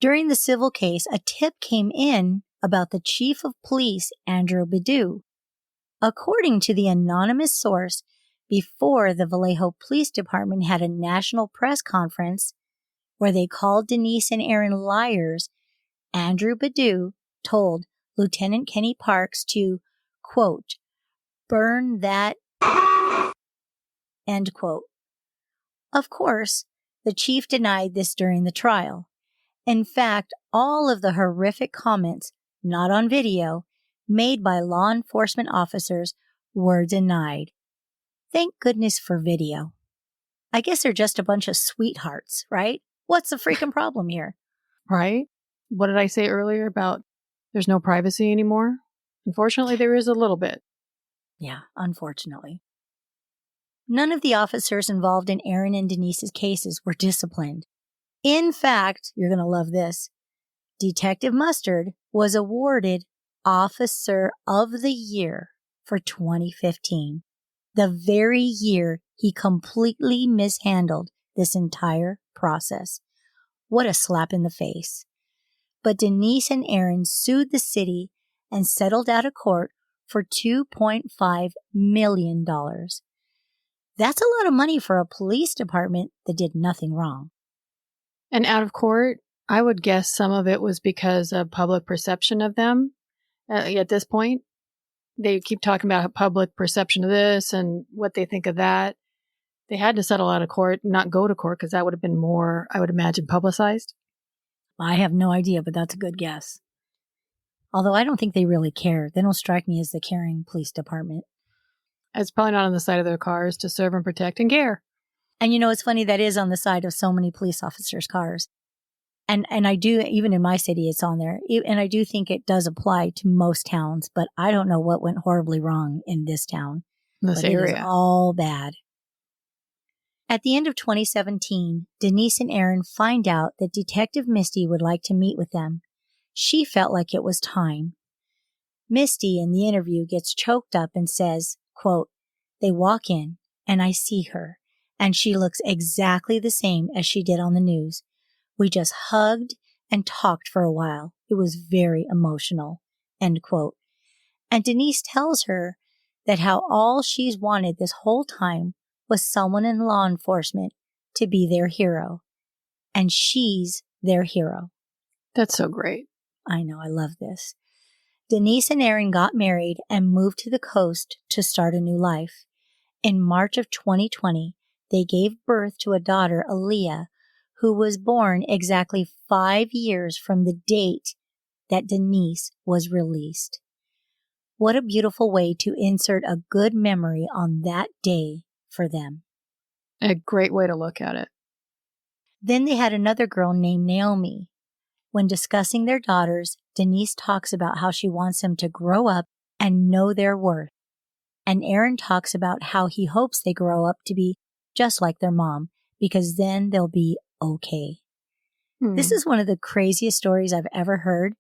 During the civil case, a tip came in about the chief of police, Andrew Badu. According to the anonymous source, before the Vallejo Police Department had a national press conference where they called Denise and Aaron liars, Andrew Badu told Lieutenant Kenny Parks to, quote, burn that, end quote. Of course, the chief denied this during the trial. In fact, all of the horrific comments, not on video, made by law enforcement officers were denied. Thank goodness for video. I guess they're just a bunch of sweethearts, right? What's the freaking problem here? Right? What did I say earlier about there's no privacy anymore? Unfortunately, there is a little bit. Yeah, unfortunately. None of the officers involved in Aaron and Denise's cases were disciplined. In fact, you're going to love this, Detective Mustard was awarded Officer of the Year for 2015, the very year he completely mishandled this entire process. What a slap in the face. But Denise and Aaron sued the city and settled out of court for $2.5 million. That's a lot of money for a police department that did nothing wrong. And out of court, I would guess some of it was because of public perception of them. At this point, they keep talking about public perception of this and what they think of that. They had to settle out of court, not go to court, because that would have been more, I would imagine, publicized. I have no idea, but that's a good guess. Although I don't think they really care. They don't strike me as the caring police department. It's probably not on the side of their cars to serve and protect and care. And you know, it's funny, that is on the side of so many police officers' cars. And I do, even in my city, it's on there. And I do think it does apply to most towns, but I don't know what went horribly wrong in this town. This area. It is all bad. At the end of 2017, Denise and Aaron find out that Detective Misty would like to meet with them. She felt like it was time. Misty, in the interview, gets choked up and says, quote, "They walk in, and I see her, and she looks exactly the same as she did on the news. We just hugged and talked for a while. It was very emotional," end quote. And Denise tells her that how all she's wanted this whole time was someone in law enforcement to be their hero. And she's their hero. That's so great. I know, I love this. Denise and Aaron got married and moved to the coast to start a new life. In March of 2020, they gave birth to a daughter, Aaliyah, who was born exactly 5 years from the date that Denise was released. What a beautiful way to insert a good memory on that day for them. A great way to look at it. Then they had another girl named Naomi. When discussing their daughters, Denise talks about how she wants them to grow up and know their worth. And Aaron talks about how he hopes they grow up to be just like their mom, because then they'll be okay. This is one of the craziest stories I've ever heard,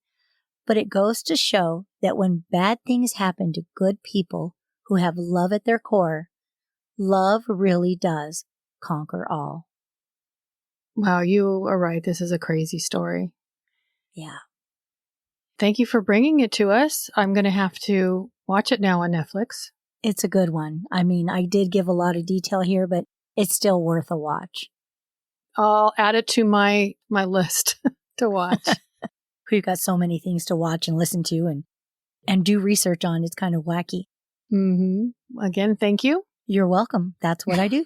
but it goes to show that when bad things happen to good people who have love at their core, love really does conquer all. Wow, you are right. This is a crazy story. Yeah. Thank you for bringing it to us. I'm going to have to watch it now on Netflix. It's a good one. I mean, I did give a lot of detail here, but it's still worth a watch. I'll add it to my list to watch. We've got so many things to watch and listen to and do research on. It's kind of wacky. Again, thank you. You're welcome. That's what I do.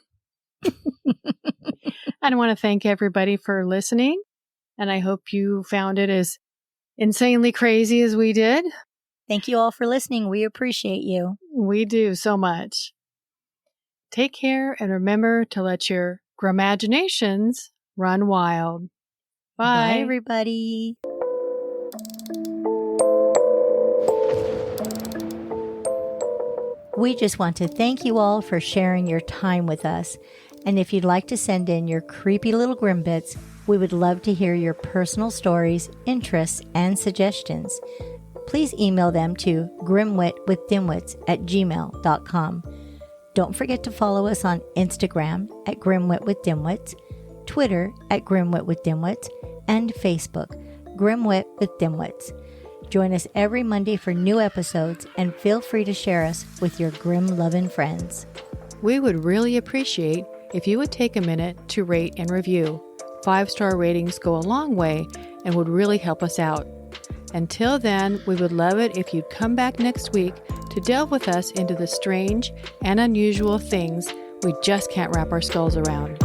I want to thank everybody for listening, and I hope you found it as insanely crazy as we did. Thank you all for listening. We appreciate you. We do so much. Take care and remember to let your gramaginations run wild. Bye. Bye, everybody. We just want to thank you all for sharing your time with us. And if you'd like to send in your creepy little grim bits, we would love to hear your personal stories, interests, and suggestions. Please email them to grimwitwithdimwits@gmail.com. Don't forget to follow us on Instagram at grimwitwithdimwits, Twitter at grimwitwithdimwits, and Facebook, Grimwit with Dimwits. Join us every Monday for new episodes, and feel free to share us with your grim-loving friends. We would really appreciate if you would take a minute to rate and review. 5-star ratings go a long way and would really help us out. Until then, we would love it if you'd come back next week to delve with us into the strange and unusual things we just can't wrap our skulls around.